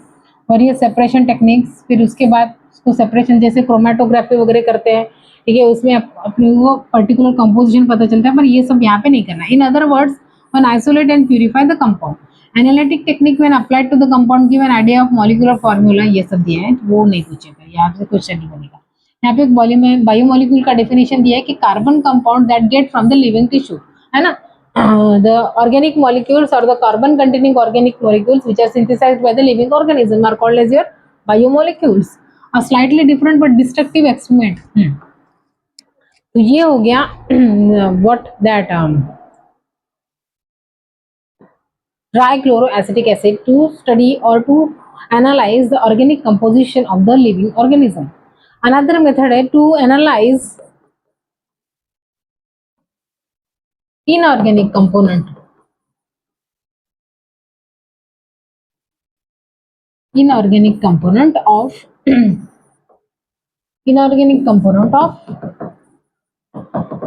various separation techniques, फिर उसके बाद उसको सेपरेशन जैसे क्रोमेटोग्राफी वगैरह करते हैं, ठीक है, उसमें अपने को पर्टिकुलर कंपोजिशन पता चलता है, पर ये सब यहाँ पे नहीं करना। In other words one isolate and purify the compound, analytic technique when applied to the compound give an idea of molecular formula, ये सब दिया है, वो नहीं पूछेगा, यहाँ से क्वेश्चन नहीं बनेगा। यहाँ पे एक बायोमोलिक्यूल का डेफिनेशन दिया है कि carbon compound that get from the living tissue, है ना, the organic molecules or the carbon containing organic molecules which are synthesized by the living organism are called as your biomolecules, a slightly different but destructive experiment। तो ये हो गया what that trichloroacetic acid to study or to analyze the organic composition of the living organism। another method है to analyze inorganic component, inorganic component of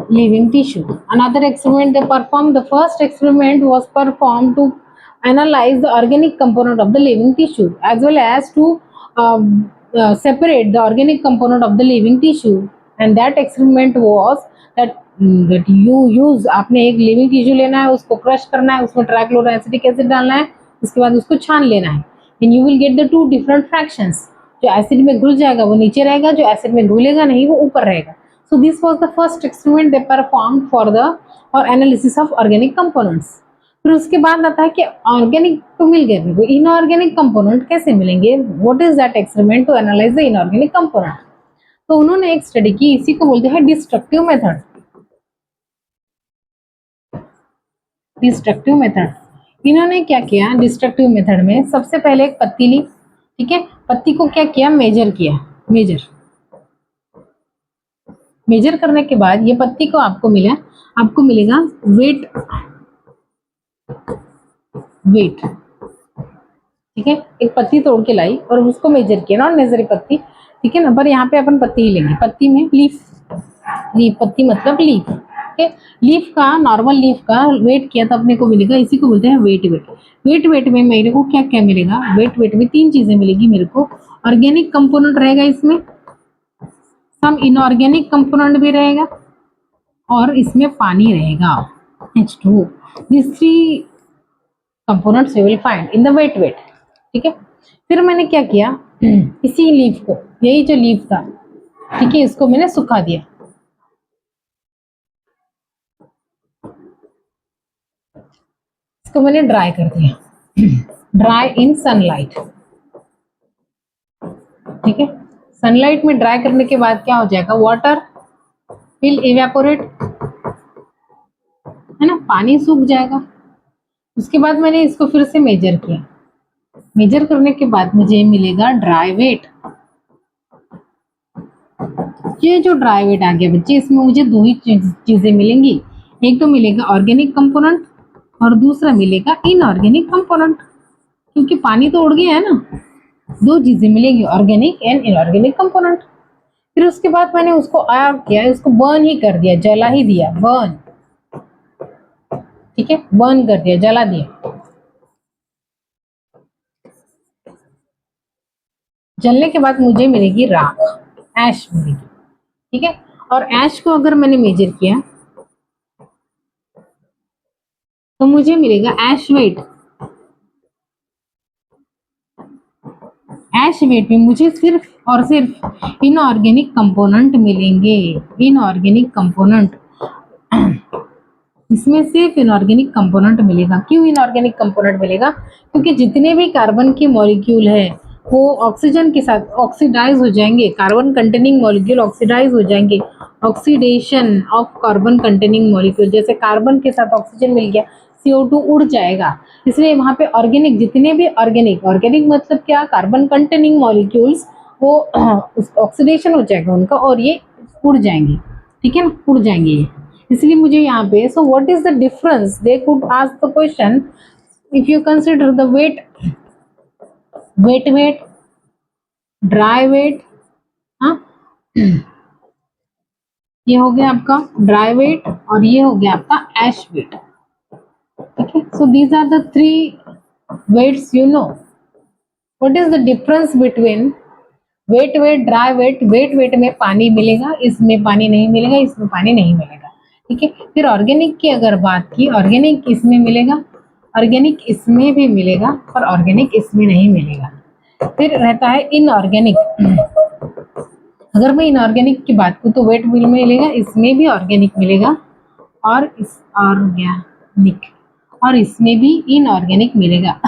living tissue. Another experiment they performed, the first experiment was performed to analyze the organic component of the living tissue as well as to separate the organic component of the living tissue. And that experiment was that you use, आपने एक living tissue लेना है, उसको crush करना है, उसमें trichloroacetic acid डालना है, उसके बाद उसको छान लेना है, and you will get the two different fractions. जो एसिड में घुल जाएगा वो नीचे रहेगा, जो एसिड में घुलेगा नहीं वो ऊपर रहेगा. So this was the first experiment they performed for analysis of organic components. फिर उसके बाद आता है कि ऑर्गेनिक तो मिल गए, वो इनऑर्गेनिक कंपोनेंट कैसे मिलेंगे. What is that experiment to analyse the inorganic component. तो उन्होंने एक स्टडी की, इसी को बोलते हैं डिस्ट्रक्टिव मेथड. डिस्ट्रक्टिव मेथड इन्होंने क्या किया, डिस्ट्रक्टिव मेथड में सबसे पहले एक पत्ती ली, ठीक है, पत्ती को क्या किया, मेजर किया. मेजर करने के बाद ये पत्ती को आपको मिलेगा वेट, ठीक है. एक पत्ती तोड़ के लाई और उसको मेजर किया, नॉन मेजरी पत्ती, ठीक है ना. पर यहाँ पे अपन पत्ती ही लेंगे, पत्ती में लीफ, पत्ती मतलब लीफ, ठीक है. लीफ का, नॉर्मल लीफ का वेट किया तो अपने को मिलेगा, इसी को बोलते हैं वेट में मेरे को क्या क्या मिलेगा, वेट में तीन चीजें मिलेगी मेरे को. ऑर्गेनिक कंपोनेंट रहेगा इसमें, सम इनऑर्गेनिक कंपोनेंट भी रहेगा, और इसमें पानी रहेगा H2. This three components we will find in the wet, ठीक है. फिर मैंने क्या किया, इसी लीफ को, यही जो लीफ था, ठीक है, इसको मैंने सुखा दिया. इसको मैंने ड्राई कर दिया, ड्राई इन सनलाइट, ठीक है. सनलाइट में ड्राई करने के बाद क्या हो जाएगा, वाटर विल इवेपोरेट, है ना, पानी सूख जाएगा. उसके बाद मैंने इसको फिर से मेजर किया, मेजर करने के बाद मुझे मिलेगा ड्राई वेट. ये जो ड्राई वेट आ गया बच्चे, इसमें मुझे दो ही चीजें मिलेंगी, एक तो मिलेगा ऑर्गेनिक कंपोनेंट और दूसरा मिलेगा इनऑर्गेनिक कंपोनेंट, क्योंकि पानी तो उड़ गया है ना. दो चीजें मिलेगी, ऑर्गेनिक एंड इनऑर्गेनिक कंपोनेंट. फिर उसके बाद मैंने उसको किया, उसको बर्न ही कर दिया, जला ही दिया, बर्न, ठीक है, बर्न कर दिया, जला दिया. जलने के बाद मुझे मिलेगी राख, ऐश मिलेगी, ठीक है. और ऐश को अगर मैंने मेजर किया तो मुझे मिलेगा ऐश वेट. ऐश वेट में मुझे सिर्फ और सिर्फ इनऑर्गेनिक कंपोनेंट मिलेंगे, इनऑर्गेनिक कंपोनेंट. इसमें सिर्फ इनऑर्गेनिक कंपोनेंट मिलेगा. क्यों इनऑर्गेनिक कंपोनेंट मिलेगा, क्योंकि जितने भी कार्बन के मॉलिक्यूल है वो ऑक्सीजन के साथ ऑक्सीडाइज हो जाएंगे, कार्बन कंटेनिंग मॉलिक्यूल ऑक्सीडाइज हो जाएंगे. Oxidation of carbon containing molecule, जैसे कार्बन के साथ ऑक्सीजन मिल गया, CO2 उड़ जाएगा. इसलिए वहां पे ऑर्गेनिक, जितने भी ऑर्गेनिक मतलब क्या, कार्बन कंटेनिंग मॉलिक्यूल्स, वो ऑक्सीडेशन हो जाएगा उनका और ये उड़ जाएंगे, ठीक है ना, उड़ जाएंगे ये. इसलिए मुझे यहाँ पे, so what is the difference, they could ask the question, if you consider the wet, dry weight, हाँ, ये हो गया आपका ड्राई वेट और ये हो गया आपका ऐश वेट, ठीक है. So these are the three weights, you know. What is the difference between wet, dry weight. Wet में पानी मिलेगा, इसमें पानी नहीं मिलेगा, इसमें पानी नहीं मिलेगा, ठीक है. फिर ऑर्गेनिक की अगर बात की, ऑर्गेनिक इसमें मिलेगा, ऑर्गेनिक इसमें भी मिलेगा, और ऑर्गेनिक इसमें नहीं मिलेगा. फिर रहता है इनऑर्गेनिक. अगर मैं इनऑर्गेनिक की बात करूँ तो वेट विल मिलेगा, इसमें भी ऑर्गेनिक मिलेगा, और इस ऑर्गेनिक, और इसमें भी इनऑर्गेनिक मिलेगा.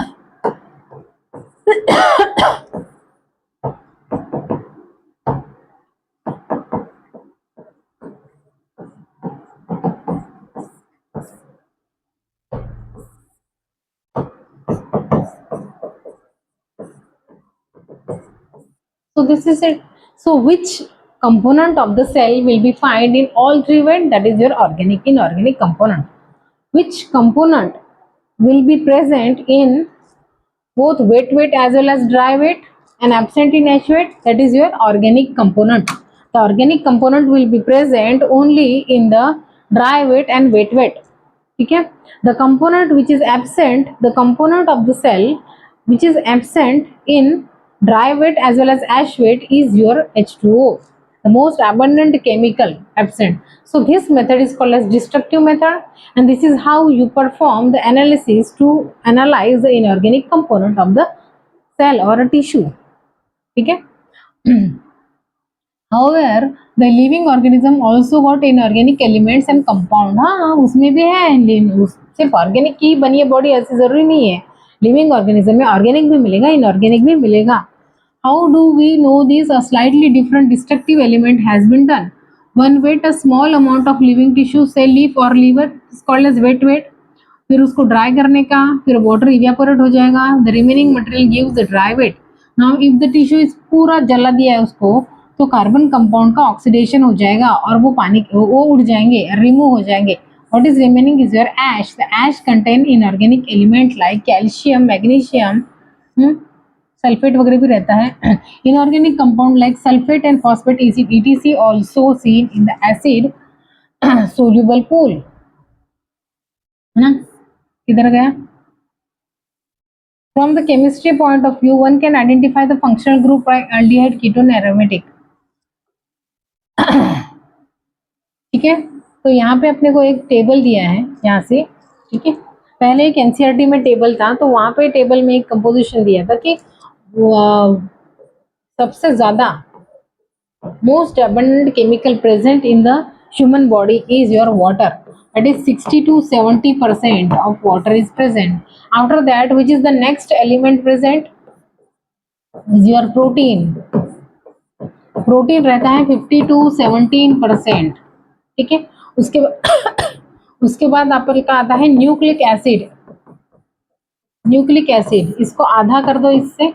So this is it. So which component of the cell will be found in all three weight, that is your organic, inorganic component. Which component will be present in both wet weight as well as dry weight and absent in ash weight, that is your organic component. The organic component will be present only in the dry weight and wet weight, ठीक है। The component which is absent, the component of the cell which is absent in dry weight as well as ash weight is your H2O, the most abundant chemical absent. So this method is called as destructive method, and this is how you perform the analysis to analyze the inorganic component of the cell or a tissue, ठीक है। However, the living organism also got inorganic elements and compound. हाँ उसमें भी है, सिर्फ organic की बनी है बॉडी ऐसी जरूरी नहीं है, लिविंग ऑर्गेनिज्म में ऑर्गेनिक भी मिलेगा इनऑर्गेनिक भी मिलेगा। How do we know this? A slightly different destructive element has been done. One weight a small amount of living tissue से लीफ और liver is called as wet weight, फिर उसको dry करने का, फिर वाटर इवेपोरेट हो जाएगा, the remaining material gives the dry weight. Now if the tissue is पूरा जला दिया है उसको, तो कार्बन कंपाउंड का ऑक्सीडेशन हो जाएगा और वो पानी वो उड़ जाएंगे, रिमूव हो जाएंगे। What is remaining is your ash. The ash contain inorganic element like calcium, magnesium, sulphate वगैरह भी रहता है। Inorganic compound like sulphate and phosphate ETC also seen in the acid soluble pool, है ना। किधर गया? From the chemistry point of view, one can identify the functional group like aldehyde, ketone, aromatic. ठीक है, तो यहाँ पे अपने को एक टेबल दिया है यहाँ से, ठीक है। पहले एक NCERT में टेबल था, तो वहाँ पे टेबल में एक कंपोजिशन दिया था कि सबसे ज्यादा most abundant chemical present in the human body is your water. That is 60 to 70% of water is present. After that, which is the next element present is your protein. Protein रहता है 50 to 17%, ठीक है। उसके बाद आपका आता है nucleic acid. Nucleic acid इसको आधा कर दो इससे,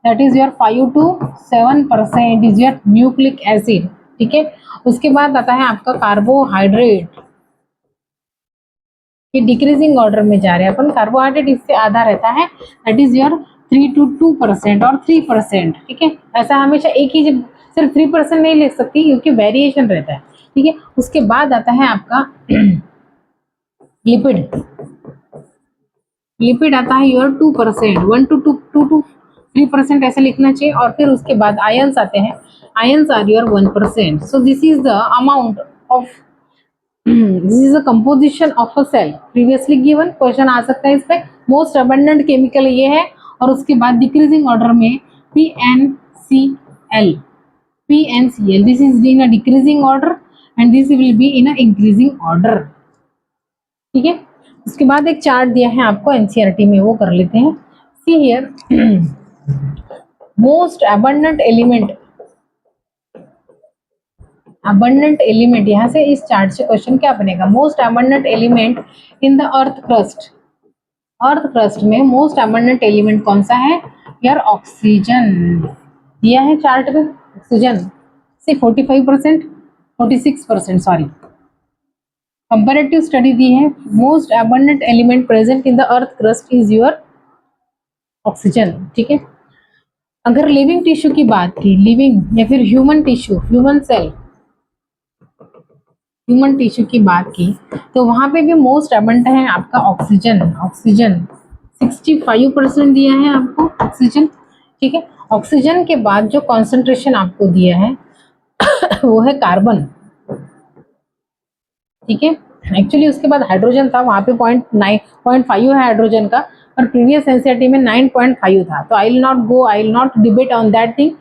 that is your 5 to 7% is your nucleic acid, ठीक है। उसके बाद आता है आपका कार्बोहाइड्रेट, ये डिक्रीजिंग ऑर्डर में जा रहे हैं अपन। कार्बोहाइड्रेट इससे आधा रहता है, दैट इज योर 3 to 2% और 3%, ठीक है। ऐसा हमेशा एक ही सिर्फ 3% नहीं ले सकती क्योंकि वेरिएशन रहता है, ठीक है। उसके बाद आता है आपका लिपिड। लिपिड आता है योर 2%, 1 to 2 to 3% ऐसे लिखना चाहिए। और फिर उसके बाद आयंस आते हैं, ions are your 1%। So this is the amount of this is the composition of a cell previously given। Question आ सकता है इस पे। मोस्ट अबंडेंट केमिकल ये है, और उसके बाद डिक्रीजिंग ऑर्डर में PNCl, this is in a decreasing order and this will be in a increasing order, ठीक है। उसके बाद एक चार्ट दिया है आपको NCERT में, वो कर लेते हैं। See here most abundant element, abundant element, यहाँ से इस चार्ट से क्वेश्चन क्या बनेगा? Most abundant element in the earth crust. Earth crust में मोस्ट अबंडेंट एलिमेंट कौन सा है यार? ऑक्सीजन दिया है चार्ट में। ऑक्सीजन से 45%, 46% सॉरी, कंपैरेटिव स्टडी दी है। Most abundant element present in the earth crust is your oxygen, ठीक है। अगर लिविंग टिश्यू की बात की, लिविंग या फिर human tissue, human cell, human tissue की बात की, तो वहां पे भी मोस्ट अबंडेंट है आपका ऑक्सीजन। ऑक्सीजन 65% दिया है आपको ऑक्सीजन, ठीक है। ऑक्सीजन के बाद जो कॉन्सेंट्रेशन आपको दिया है वो है कार्बन, ठीक है। एक्चुअली उसके बाद हाइड्रोजन था, वहां पे 0.5 है हाइड्रोजन का, पर प्रीवियस एनसीईआरटी में 9.5 था। तो I will not debate on that thing.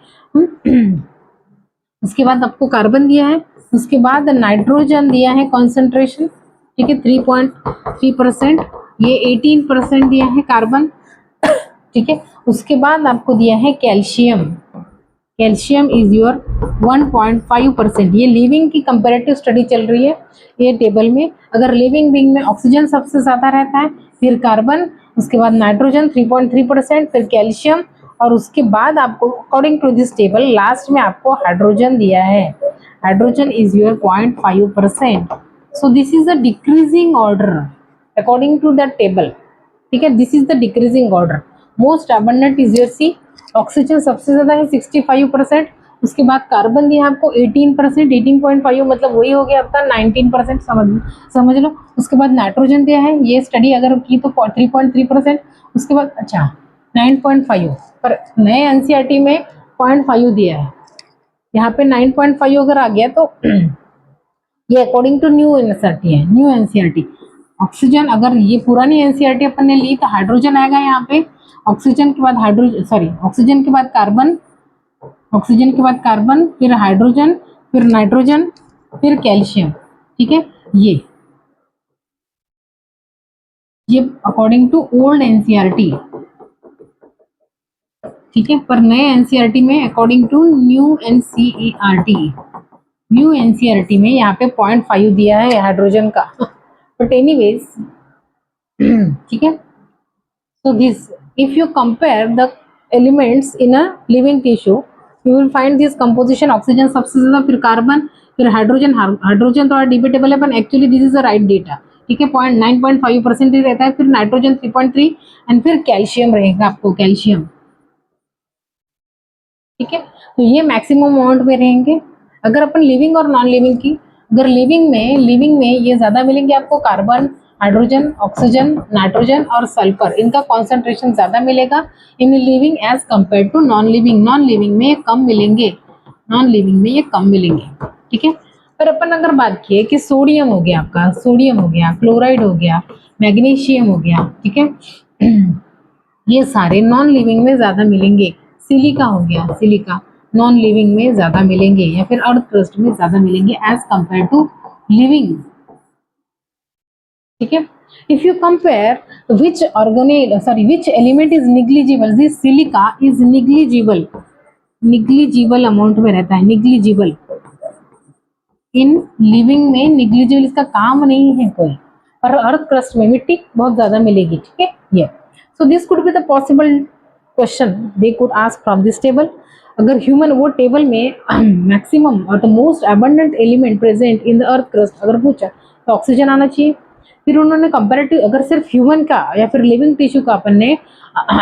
उसके बाद आपको कार्बन दिया है, उसके बाद नाइट्रोजन दिया है कॉन्सेंट्रेशन, ठीक है 3.3%, ये 18% दिया है कार्बन, ठीक है। उसके बाद आपको दिया है कैल्शियम। Calcium is your 1.5%। ये लिविंग की कंपैरेटिव स्टडी चल रही है ये टेबल में। अगर लिविंग बीइंग में ऑक्सीजन सबसे ज्यादा रहता है, फिर कार्बन, उसके बाद नाइट्रोजन 3.3%, फिर कैल्शियम, और उसके बाद आपको according to this table last में आपको हाइड्रोजन दिया है। Hydrogen is your 0.5%। So this is the decreasing order according to the table, ठीक है। This is the decreasing order. Most abundant is your C, oxygen सबसे ज्यादा है 65%, उसके बाद कार्बन दिया आपको 18%, 18.5 मतलब वही हो गया आपका 19%, समझ लो। उसके बाद नाइट्रोजन दिया है, ये स्टडी अगर की तो 3.3%। उसके बाद अच्छा 9.5, पर नए एनसीईआरटी में 0.5 दिया है, यहाँ पे 9.5 अगर आ गया तो ये अकॉर्डिंग टू न्यू एनसीईआरटी है, न्यू एनसीईआरटी। ऑक्सीजन अगर ये पुरानी एनसीईआरटी अपन ने ली तो हाइड्रोजन आएगा यहाँ पे, ऑक्सीजन के बाद हाइड्रोजन, सॉरी ऑक्सीजन के बाद कार्बन, ऑक्सीजन के बाद कार्बन, फिर हाइड्रोजन, फिर नाइट्रोजन, फिर कैल्शियम। ठीक है, ये अकॉर्डिंग टू ओल्ड एनसीईआरटी। ठीक है, पर नए एनसीईआरटी में according to new NCERT, new NCERT में यहाँ पे 0.5 दिया है हाइड्रोजन का। बट एनीवेज, ठीक है। So this, if you compare the elements in a living tissue, you will find this composition oxygen सबसे ज्यादा, फिर कार्बन, फिर हाइड्रोजन। हाइड्रोजन थोड़ा डिबेटेबल है, पर actually this is the right data. ठीक है, 9.5% ही रहता है, फिर नाइट्रोजन 3.3 एंड फिर कैल्शियम रहेगा आपको, कैल्शियम। ठीक है, तो ये मैक्सिमम अमाउंट में रहेंगे। अगर अपन लिविंग और नॉन लिविंग की, अगर लिविंग में ये ज्यादा मिलेंगे आपको, कार्बन, हाइड्रोजन, ऑक्सीजन, नाइट्रोजन और सल्फर, इनका कॉन्सेंट्रेशन ज्यादा मिलेगा in living as compare to non living. Non living में ये कम मिलेंगे, नॉन लिविंग में ये कम मिलेंगे। ठीक है, पर अपन अगर बात किए कि सोडियम हो गया आपका, सोडियम हो गया, क्लोराइड हो गया, मैग्नीशियम हो गया, ठीक है, ये सारे नॉन लिविंग में ज्यादा मिलेंगे। सिलिका हो गया, सिलिका नॉन लिविंग में ज्यादा मिलेंगे, या फिर अर्थ क्रस्ट में ज्यादा मिलेंगे एज कंपेयर टू लिविंग। ठीक है, if you compare which organelle, sorry which element is negligible, this silica is negligible, negligible amount में रहता है, निग्लिजिबल इन लिविंग में, निग्लिजिबल इसका काम नहीं है कोई, और अर्थ क्रस्ट में मिट्टी बहुत ज्यादा मिलेगी। ठीक है, ये so this could be the possible question they could ask from this table. अगर ह्यूमन, वो टेबल में मैक्सिमम और the most abundant element present in the earth crust अगर पूछा तो ऑक्सीजन आना चाहिए। फिर उन्होंने कंपैरेटिव, अगर सिर्फ ह्यूमन का या फिर लिविंग टिश्यू का अपन ने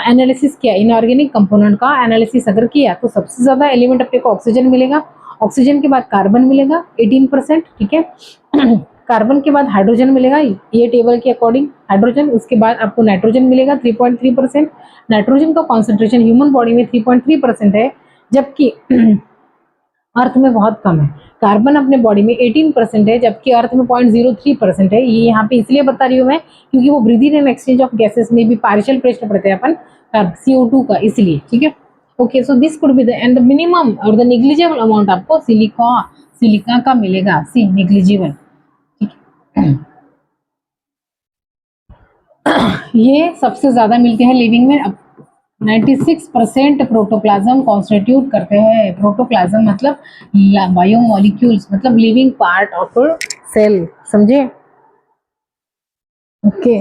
एनालिसिस किया, इनऑर्गेनिक कंपोनेंट का एनालिसिस अगर किया, तो सबसे ज्यादा एलिमेंट अपने को ऑक्सीजन मिलेगा। ऑक्सीजन के बाद कार्बन मिलेगा 18%। ठीक है, कार्बन के बाद हाइड्रोजन मिलेगा, ये टेबल के अकॉर्डिंग हाइड्रोजन। उसके बाद आपको नाइट्रोजन मिलेगा 3.3%। नाइट्रोजन का कॉन्सेंट्रेशन ह्यूमन बॉडी में 3.3% है, जबकि अर्थ में बहुत कम है। कार्बन अपने बॉडी में 18% है, जबकि अर्थ में 0.03% है। ये यहाँ पे इसलिए बता रही हूँ मैं, क्योंकि वो breathing and exchange of gases में भी पार्शियल प्रश्न पढ़ते हैं अपन CO2 का, इसलिए। ठीक है, okay, so this could be the end minimum और द निग्लिजिबल अमाउंट आपको सिलिका का मिलेगा, सी निग्लिजिबल। ठीक है, ये सबसे ज्यादा मिलते हैं लिविंग में। 96% प्रोटोप्लाज्म कॉन्स्टिट्यूट करते हैं। प्रोटोप्लाज्म मतलब बायोमोलिक्यूल्स, मतलब लिविंग पार्ट ऑफ सेल, समझे? ओके,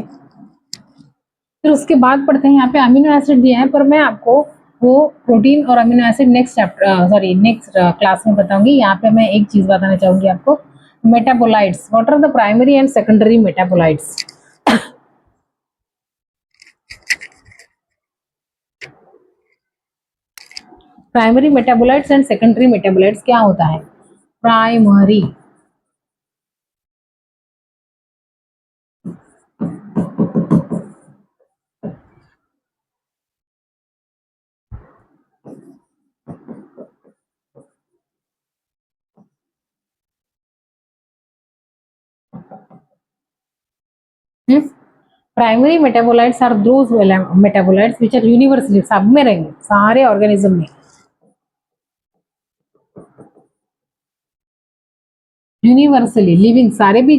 फिर उसके बाद पढ़ते हैं, यहाँ पे अमीनो एसिड दिया है, पर मैं आपको वो प्रोटीन और amino acid next chapter, sorry next class में बताऊंगी। यहाँ पे मैं एक चीज बताना चाहूंगी आपको, metabolites. What are the primary and secondary metabolites? Primary metabolites and secondary metabolites क्या होता है? Primary, primary metabolites are those metabolites which are universally, सब में रहेंगे, सारे ऑर्गेनिज्म में, यूनिवर्सली लिविंग, सारे भी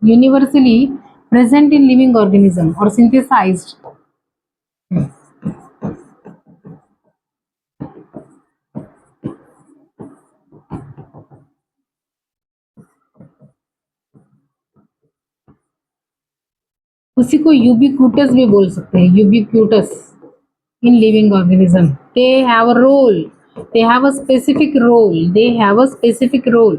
universally present in living organism और सिंथेसाइज्ड। उसी को यूबिक्यूटस भी बोल सकते हैं, ubiquitous in living organism. They have a role, they have a specific role, they have a specific role,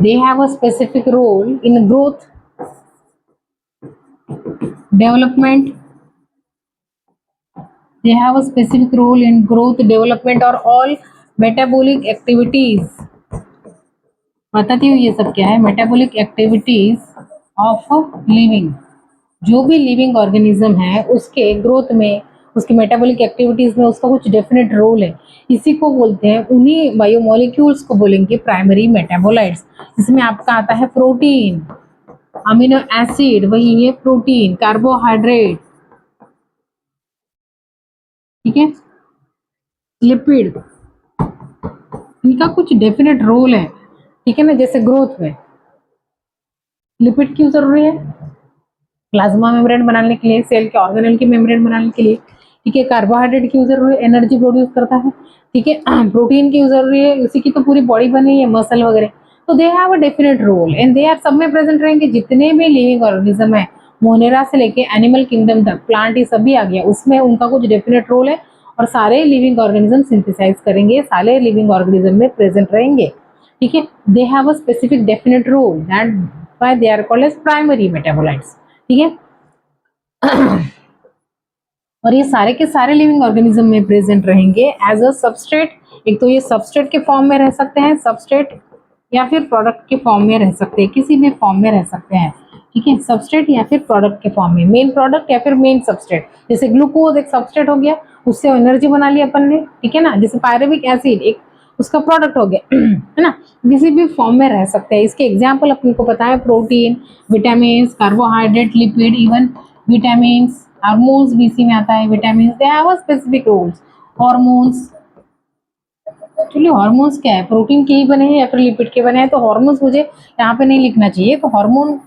they have a specific role in growth, development they have a specific role in growth, development और all metabolic activities. बताती हूँ ये सब क्या है. Metabolic activities of living. जो भी living organism है उसके ग्रोथ में, उसकी मेटाबॉलिक एक्टिविटीज में उसका कुछ डेफिनेट रोल है. इसी को बोलते हैं, उन्हीं बायोमोलिक्यूल्स को बोलेंगे प्राइमरी मेटाबोलाइट्स. इसमें आपका आता है प्रोटीन, अमीनो एसिड, वही ये प्रोटीन, कार्बोहाइड्रेट, ठीक है, लिपिड, इनका कुछ डेफिनेट रोल है. ठीक है ना. जैसे ग्रोथ में लिपिड क्यों जरूरी है? प्लाज्मा मेम्ब्रेन बनाने के लिए, सेल के ऑर्गेनेल की मेम्ब्रेन बनाने के लिए. ठीक है. कार्बोहाइड्रेट क्यों जरूरी है? एनर्जी प्रोड्यूस करता है. ठीक है. प्रोटीन क्यों जरूरी है? उसी की तो पूरी बॉडी बनी है, मसल वगैरह. तो they have a definite role and they are सब में प्रेजेंट रहेंगे. जितने भी लिविंग ऑर्गेनिज्म है, मोनेरा से लेके एनिमल किंगडम तक, प्लांट ये सभी आ गया, उसमें उनका कुछ डेफिनेट रोल है. और सारे लिविंग ऑर्गेनिज्म सिंथेसाइज करेंगे, सारे लिविंग ऑर्गेनिज्म में प्रेजेंट रहेंगे. ठीक है. They have a specific definite role, that why they are called as primary metabolites. ठीक है. और ये सारे के सारे लिविंग ऑर्गेनिज्म में प्रेजेंट रहेंगे एज अ सबस्ट्रेट. एक तो ये सबस्ट्रेट के फॉर्म में रह सकते हैं, सबस्ट्रेट, या फिर प्रोडक्ट के फॉर्म में रह सकते हैं, किसी भी फॉर्म में रह सकते हैं. ठीक है. सबस्ट्रेट या फिर प्रोडक्ट के फॉर्म में, मेन प्रोडक्ट या फिर मेन सबस्ट्रेट. जैसे ग्लूकोज एक सबस्ट्रेट हो गया, उससे एनर्जी बना ली अपन ने. ठीक है ना. जैसे पायरुविक एसिड एक उसका प्रोडक्ट हो गया, है ना. किसी भी फॉर्म में रह सकते हैं. इसके एग्जाम्पल अपन को पता है, protein, vitamin, carbohydrate, lipid, even vitamin, hormones भी इसी में आता है. Vitamin they have a specific roles. Hormones, actually hormones क्या है? प्रोटीन के ही बने हैं या फिर लिपिड के बने हैं? तो हॉर्मोन्स मुझे यहाँ पे नहीं लिखना चाहिए. तो हार्मोन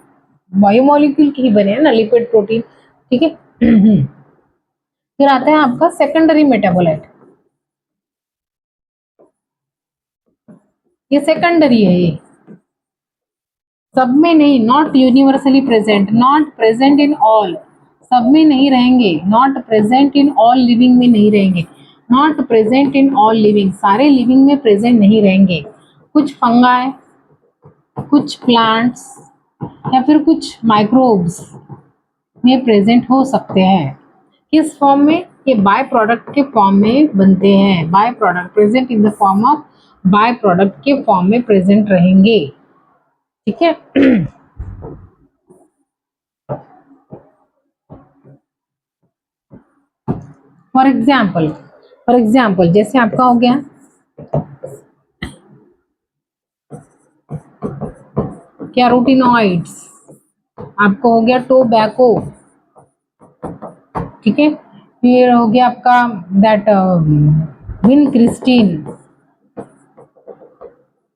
बायोमोलिक्यूल के ही बने हैं ना, लिपिड, प्रोटीन. ठीक है. फिर आता है आपका सेकेंडरी मेटाबोलाइट. ये सेकेंडरी है. ये सब में नहीं, not universally present, not present in all. सब में नहीं रहेंगे, not present in all living में नहीं रहेंगे, not present in all living, सारे लिविंग में प्रेजेंट नहीं रहेंगे. कुछ फंगाई, कुछ प्लांट्स या फिर कुछ माइक्रोब्स में प्रेजेंट हो सकते हैं. किस फॉर्म में? ये बाय प्रोडक्ट के फॉर्म में बनते हैं. By product, present in the form of by product के फॉर्म में प्रेजेंट रहेंगे. ठीक है. फॉर एग्जाम्पल जैसे आपका हो गया कैरोटीनॉइड्स, आपको हो गया टोबैको. ठीक है. फिर हो गया आपका that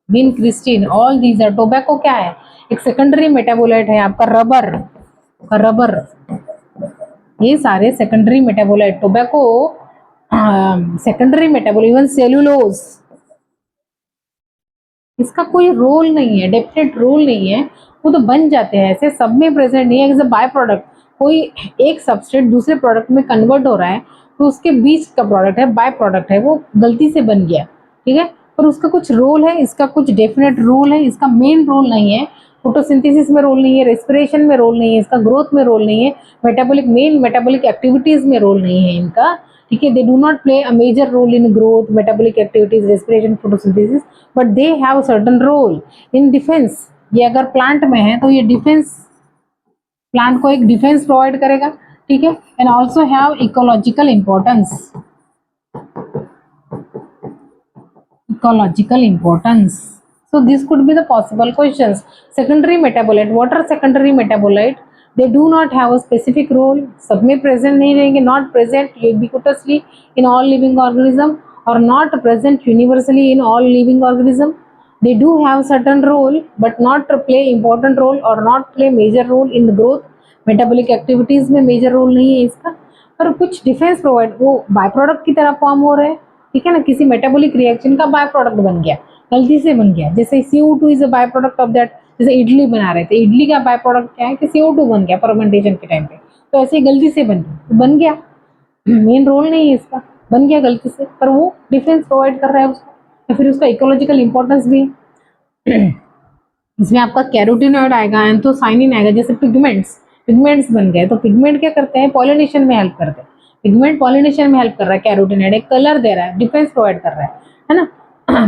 vincristine, all these are. Tobacco क्या है? एक सेकेंडरी मेटाबोलाइट है आपका. रबर, ये सारे secondary metabolite. Tobacco secondary metabolite. Even cellulose, इसका कोई रोल नहीं है, डेफिनेट रोल नहीं है. वो तो बन जाते हैं, ऐसे सब में प्रेजेंट नहीं है. एज अ बाय प्रोडक्ट, कोई एक सबस्ट्रेट दूसरे प्रोडक्ट में कन्वर्ट हो रहा है, तो उसके बीच का प्रोडक्ट है, बाय प्रोडक्ट है, वो गलती से बन गया. ठीक है. पर उसका कुछ रोल है, इसका कुछ डेफिनेट रोल है. इसका मेन रोल नहीं है, फोटोसिंथेसिस में रोल नहीं है, रेस्पिरेशन में रोल नहीं है, इसका ग्रोथ में रोल नहीं है, मेटाबॉलिक एक्टिविटीज में रोल नहीं है इनका. ठीक है. They do not play a major role in growth, metabolic activities, respiration, photosynthesis, but they have certain role in defence. ये अगर प्लांट में है तो ये डिफेंस, प्लांट को एक डिफेंस प्रोवाइड करेगा. ठीक है. And also have ecological importance. So this could be the possible questions. Secondary metabolite, what are secondary metabolite? They do not have a specific role. सब में present नहीं रहेंगे, not present ubiquitously in all living organism or not present universally in all living organism. They do have certain role but not play important role or not play major role in the growth. Metabolic activities में major role नहीं है इसका, पर कुछ defence provide, वो by product की तरह form हो रहे हैं. ठीक है ना. किसी मेटाबॉलिक रिएक्शन का बाय प्रोडक्ट बन गया, गलती से बन गया. जैसे CO2 is a by product of that. जैसे इडली बना रहे थे, इडली का बाय प्रोडक्ट क्या है कि CO2 बन गया फर्मेंटेशन के टाइम पे. तो ऐसे ही गलती से बन गया. मेन रोल नहीं है इसका, बन गया गलती से, पर वो डिफेंस प्रोवाइड कर रहा है उसको, या फिर उसका इकोलॉजिकल इंपॉर्टेंस भी है. इसमें आपका कैरोटीनॉइड आएगा, एंथोसाइनिन आएगा. जैसे पिगमेंट्स बन गए, तो पिगमेंट क्या करते हैं? पॉलिनेशन में हेल्प करते हैं. पिगमेंट पॉलिनेशन में हेल्प कर रहा है, कैरोटीनॉइड एक कलर दे रहा है, डिफेंस प्रोवाइड कर रहा है ना।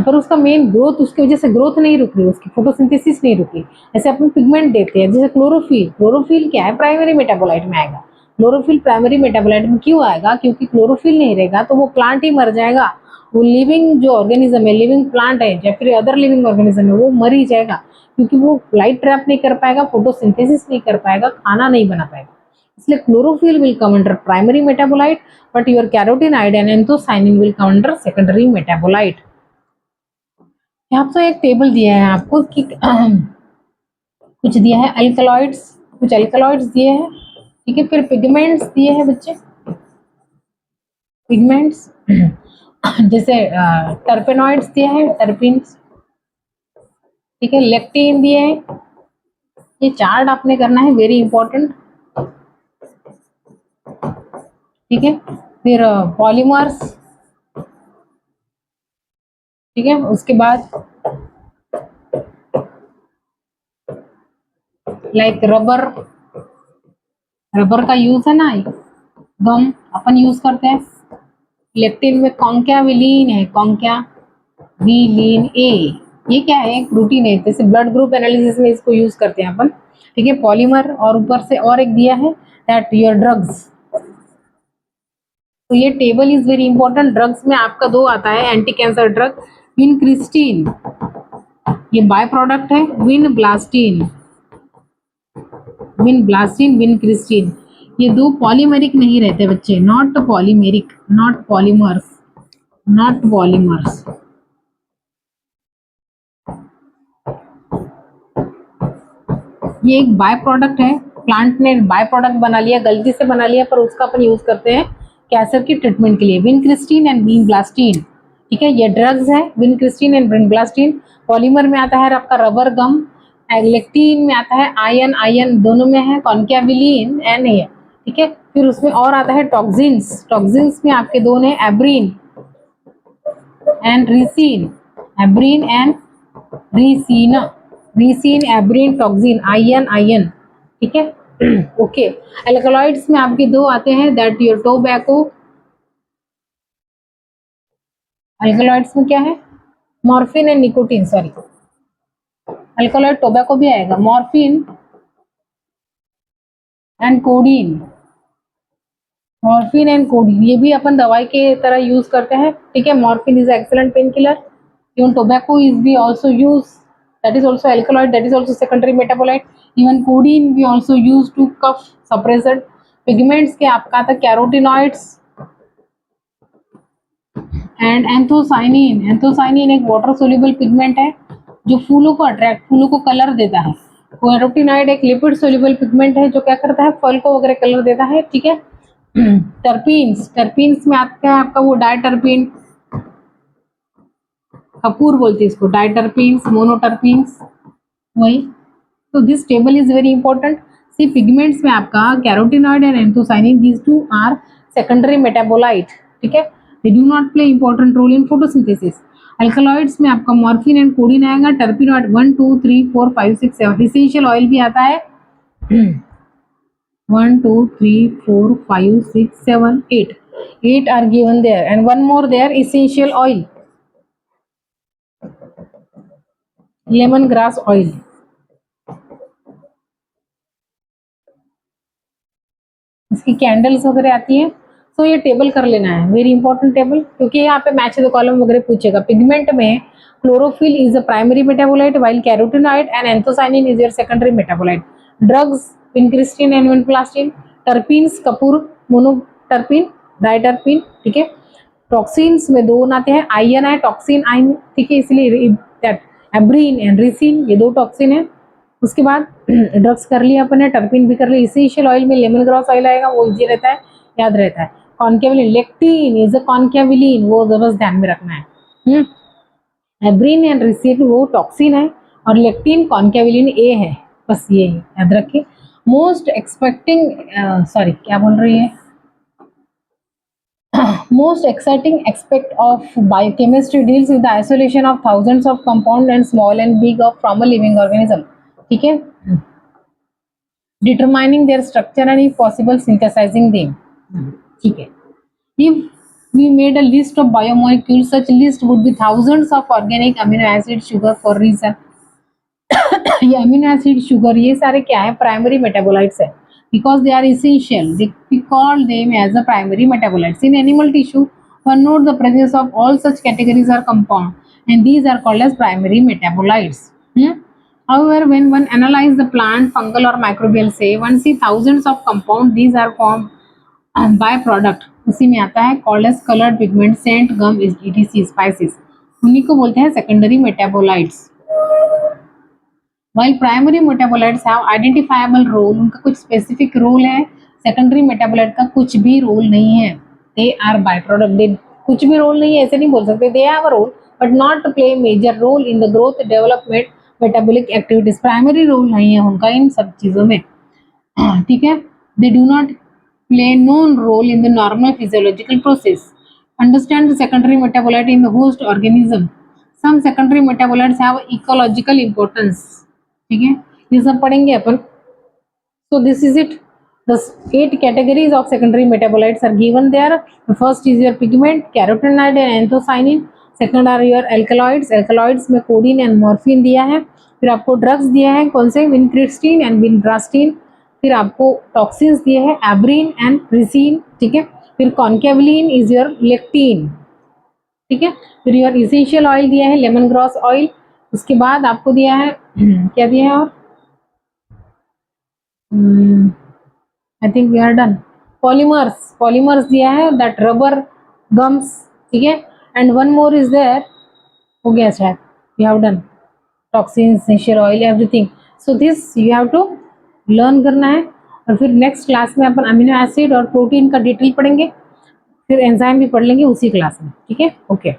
पर उसका मेन ग्रोथ, उसकी वजह से ग्रोथ नहीं रुक रही, उसकी फोटोसिंथेसिस नहीं रुक रही। ऐसे अपन पिगमेंट देते हैं, जैसे क्लोरोफिल, क्लोरोफिल क्या है, प्राइमरी मेटाबोलाइट में आएगा। क्लोरोफिल प्राइमरी मेटाबोलाइट में क्यों आएगा, क्योंकि क्लोरोफिल नहीं रहेगा तो वो प्लांट ही मर जाएगा, वो लिविंग जो ऑर्गेनिज्म है, लिविंग प्लांट है या फिर अदर लिविंग ऑर्गेनिज्म है, वो मर ही जाएगा, क्योंकि वो लाइट ट्रैप नहीं कर पाएगा, फोटोसिंथेसिस नहीं कर पाएगा, खाना नहीं बना पाएगा। इसलिए chlorophyll will come under primary metabolite, but your carotenoid and anthocyanin will come under secondary metabolite. यहाँ तो एक टेबल दिया है आपको कि कुछ दिया है अल्कलॉइड्स, कुछ अल्कलॉइड्स दिए हैं, ठीक है। फिर पिगमेंट्स दिए हैं बच्चे, पिगमेंट्स जैसे टर्पेनॉइड्स दिए हैं, टर्पिन्स, ठीक है। लेक्टिन दिए हैं, ये चार्ट आपने करना है, वेरी इंपॉर्टेंट, ठीक है। फिर पॉलीमर्स, ठीक है। उसके बाद लाइक रबर, रबर का यूज है ना, गम अपन यूज करते हैं। लेक्टिन में कॉन्क्याविलीन है, कॉन्क्याविलीन ए, ये क्या है, एक प्रोटीन है, जैसे ब्लड ग्रुप एनालिसिस में इसको यूज करते हैं अपन, ठीक है। पॉलीमर, और ऊपर से और एक दिया है दैट योर ड्रग्स। तो ये table is very important. Drugs में आपका दो आता है एंटी कैंसर ड्रग, विनक्रिस्टीन, ये बाय प्रोडक्ट है, विनब्लास्टीन, विनब्लास्टीन, विनक्रिस्टीन, ये दो पॉलीमेरिक नहीं रहते बच्चे, not polymeric, not polymers, not polymers. ये एक बाय प्रोडक्ट है, प्लांट ने बाय प्रोडक्ट बना लिया, गलती से बना लिया, पर उसका अपन यूज करते हैं कैंसर की ट्रीटमेंट के लिए, विनक्रिस्टीन एंड विनब्लास्टीन, ठीक है। ये ड्रग्स है, विनक्रिस्टीन एंड विनब्लास्टीन। पॉलीमर में आता है आपका रबर गम, लेक्टिन में आता है आयन, आयन दोनों में है, कॉन्क्याविलीन एंड ये, ठीक है। फिर उसमें और आता है टॉक्सिन्स, टॉक्सिन्स में आपके दो ने abrin and ricin, abrin and ricin, ricin, abrin, toxin, ion, ion, ठीक है। ओके, अल्कलॉइड्स में आपके दो आते हैं, दैट योर टोबैको, अल्कलॉइड्स में क्या है, morphine and nicotine, sorry alkaloid tobacco भी आएगा, morphine and codeine, morphine and codeine, ये भी अपन दवाई के तरह यूज करते हैं, ठीक है। Morphine is excellent pain killer, even tobacco is we also use, that is also alkaloid, that is also secondary metabolite, even codeine we also use to cough suppressor। pigments के आपका आता carotenoids and anthocyanin, anthocyanin एक water soluble pigment है जो फूलों को attract, फूलों को कलर देता है। कैरोटीनॉइड एक लिपिड सोल्यूबल पिगमेंट है जो क्या करता है, फल को वगैरह कलर देता है, ठीक है। टर्पीन्स, टर्पीन्स में आता है आपका वो डायटर्पीन, कपूर बोलते हैं इसको, डायटर्पीन्स, मोनोटर्पीन्स, वही। तो this table is very important. C pigments में आपका carotenoid and anthocyanin, these two are secondary metabolite, ठीक है, they do not play important role in photosynthesis. Alkaloids में आपका मॉर्फिन एंड कोडीन आएगा, टर्पिनॉइड 1 2 3 4 5 6 7, इसेंशियल ऑयल भी आता है 1 2 3 4 5 6 7 8, 8 are given there and one more there, essential oil, lemon grass oil. इसकी candles वगैरह आती है। तो ये टेबल कर लेना है, वेरी इंपॉर्टेंट टेबल, क्योंकि यहाँ पे मैच द कॉलम वगैरह पूछेगा। पिगमेंट में chlorophyll is a primary metabolite while carotenoid and anthocyanin is your secondary metabolite. Drugs vincristine and vinblastine, terpenes कपूर, मोनोटर्पीन, डायटर्पीन, ठीक है। टॉक्सिन्स में दो आते हैं, आयन है, टॉक्सिन आयन, ठीक है, इसलिए एब्रीन एंड रिसिन, ये दो टॉक्सिन है। उसके बाद ड्रग्स कर लिया अपन ने, टर्पिन भी कर लिया। इसेंशियल ऑयल में लेमन ग्रास ऑयल आएगा, वो इजी रहता है, याद रहता है। कॉन्केविलिन, लेक्टिन इज अ कॉन्केविलिन, वो बस ध्यान में रखना है। एब्रीन एंड रिसिन वो टॉक्सिन है, और लेक्टिन कॉन्केविलिन ए है, बस ये याद रखिए। मोस्ट एक्सपेक्टिंग, सॉरी क्या बोल रही है, most exciting aspect of biochemistry deals with the isolation of thousands of compounds and small and big of from a living organism, ठीक है, determining their structure and if possible synthesizing them, ठीक है। If we made a list of biomolecules, such list would be thousands of organic amino acid, sugar for reason. ये amino acid sugar ये सारे क्या है primary metabolites है because they are essential we call them as a primary metabolites in animal tissue one note the presence of all such categories are compound and these are called as primary metabolites. However, when one analyze the plant fungal or microbial say one see thousands of compound these are formed by product उसी में आता है called as colored pigment scent gum etc spices उन्हीं को बोलते हैं secondary metabolites. While primary metabolites have identifiable role, उनका कुछ specific role है, secondary metabolite का कुछ भी role नहीं है. They are byproduct. They कुछ भी role नहीं है ऐसे नहीं बोल सकते. They have a role, but not to play major role in the growth, development, metabolic activities. Primary role नहीं है उनका इन सब चीजों में. ठीक है? They do not play known role in the normal physiological process. Understand the secondary metabolite in the host organism. Some secondary metabolites have ecological importance. ठीक है ये सब पढ़ेंगे अपन. So this is it. The 8 categories of secondary metabolites are given there. The first is your pigment, carotenoid and anthocyanin. Second are your alkaloids. Alkaloids में codeine and morphine दिया है. फिर आपको drugs दिया है कौन से vincristine and vinblastine. फिर आपको toxins दिए हैं abrine and ricin. ठीक है फिर concanavalin is your lectin. ठीक है फिर योर इसेंशियल ऑयल दिया है लेमन ग्रास ऑयल. उसके बाद आपको दिया है क्या दिया है और I think we are done. Polymers दिया है दैट रबर गम्स. ठीक है and one more is there हो गया शायद. You have done toxin essential oil everything. So this you have to learn करना है. और फिर नेक्स्ट क्लास में अपन अमीनो एसिड और प्रोटीन का डिटेल पढ़ेंगे. फिर एंजाइम भी पढ़ लेंगे उसी क्लास में. ठीक है ओके.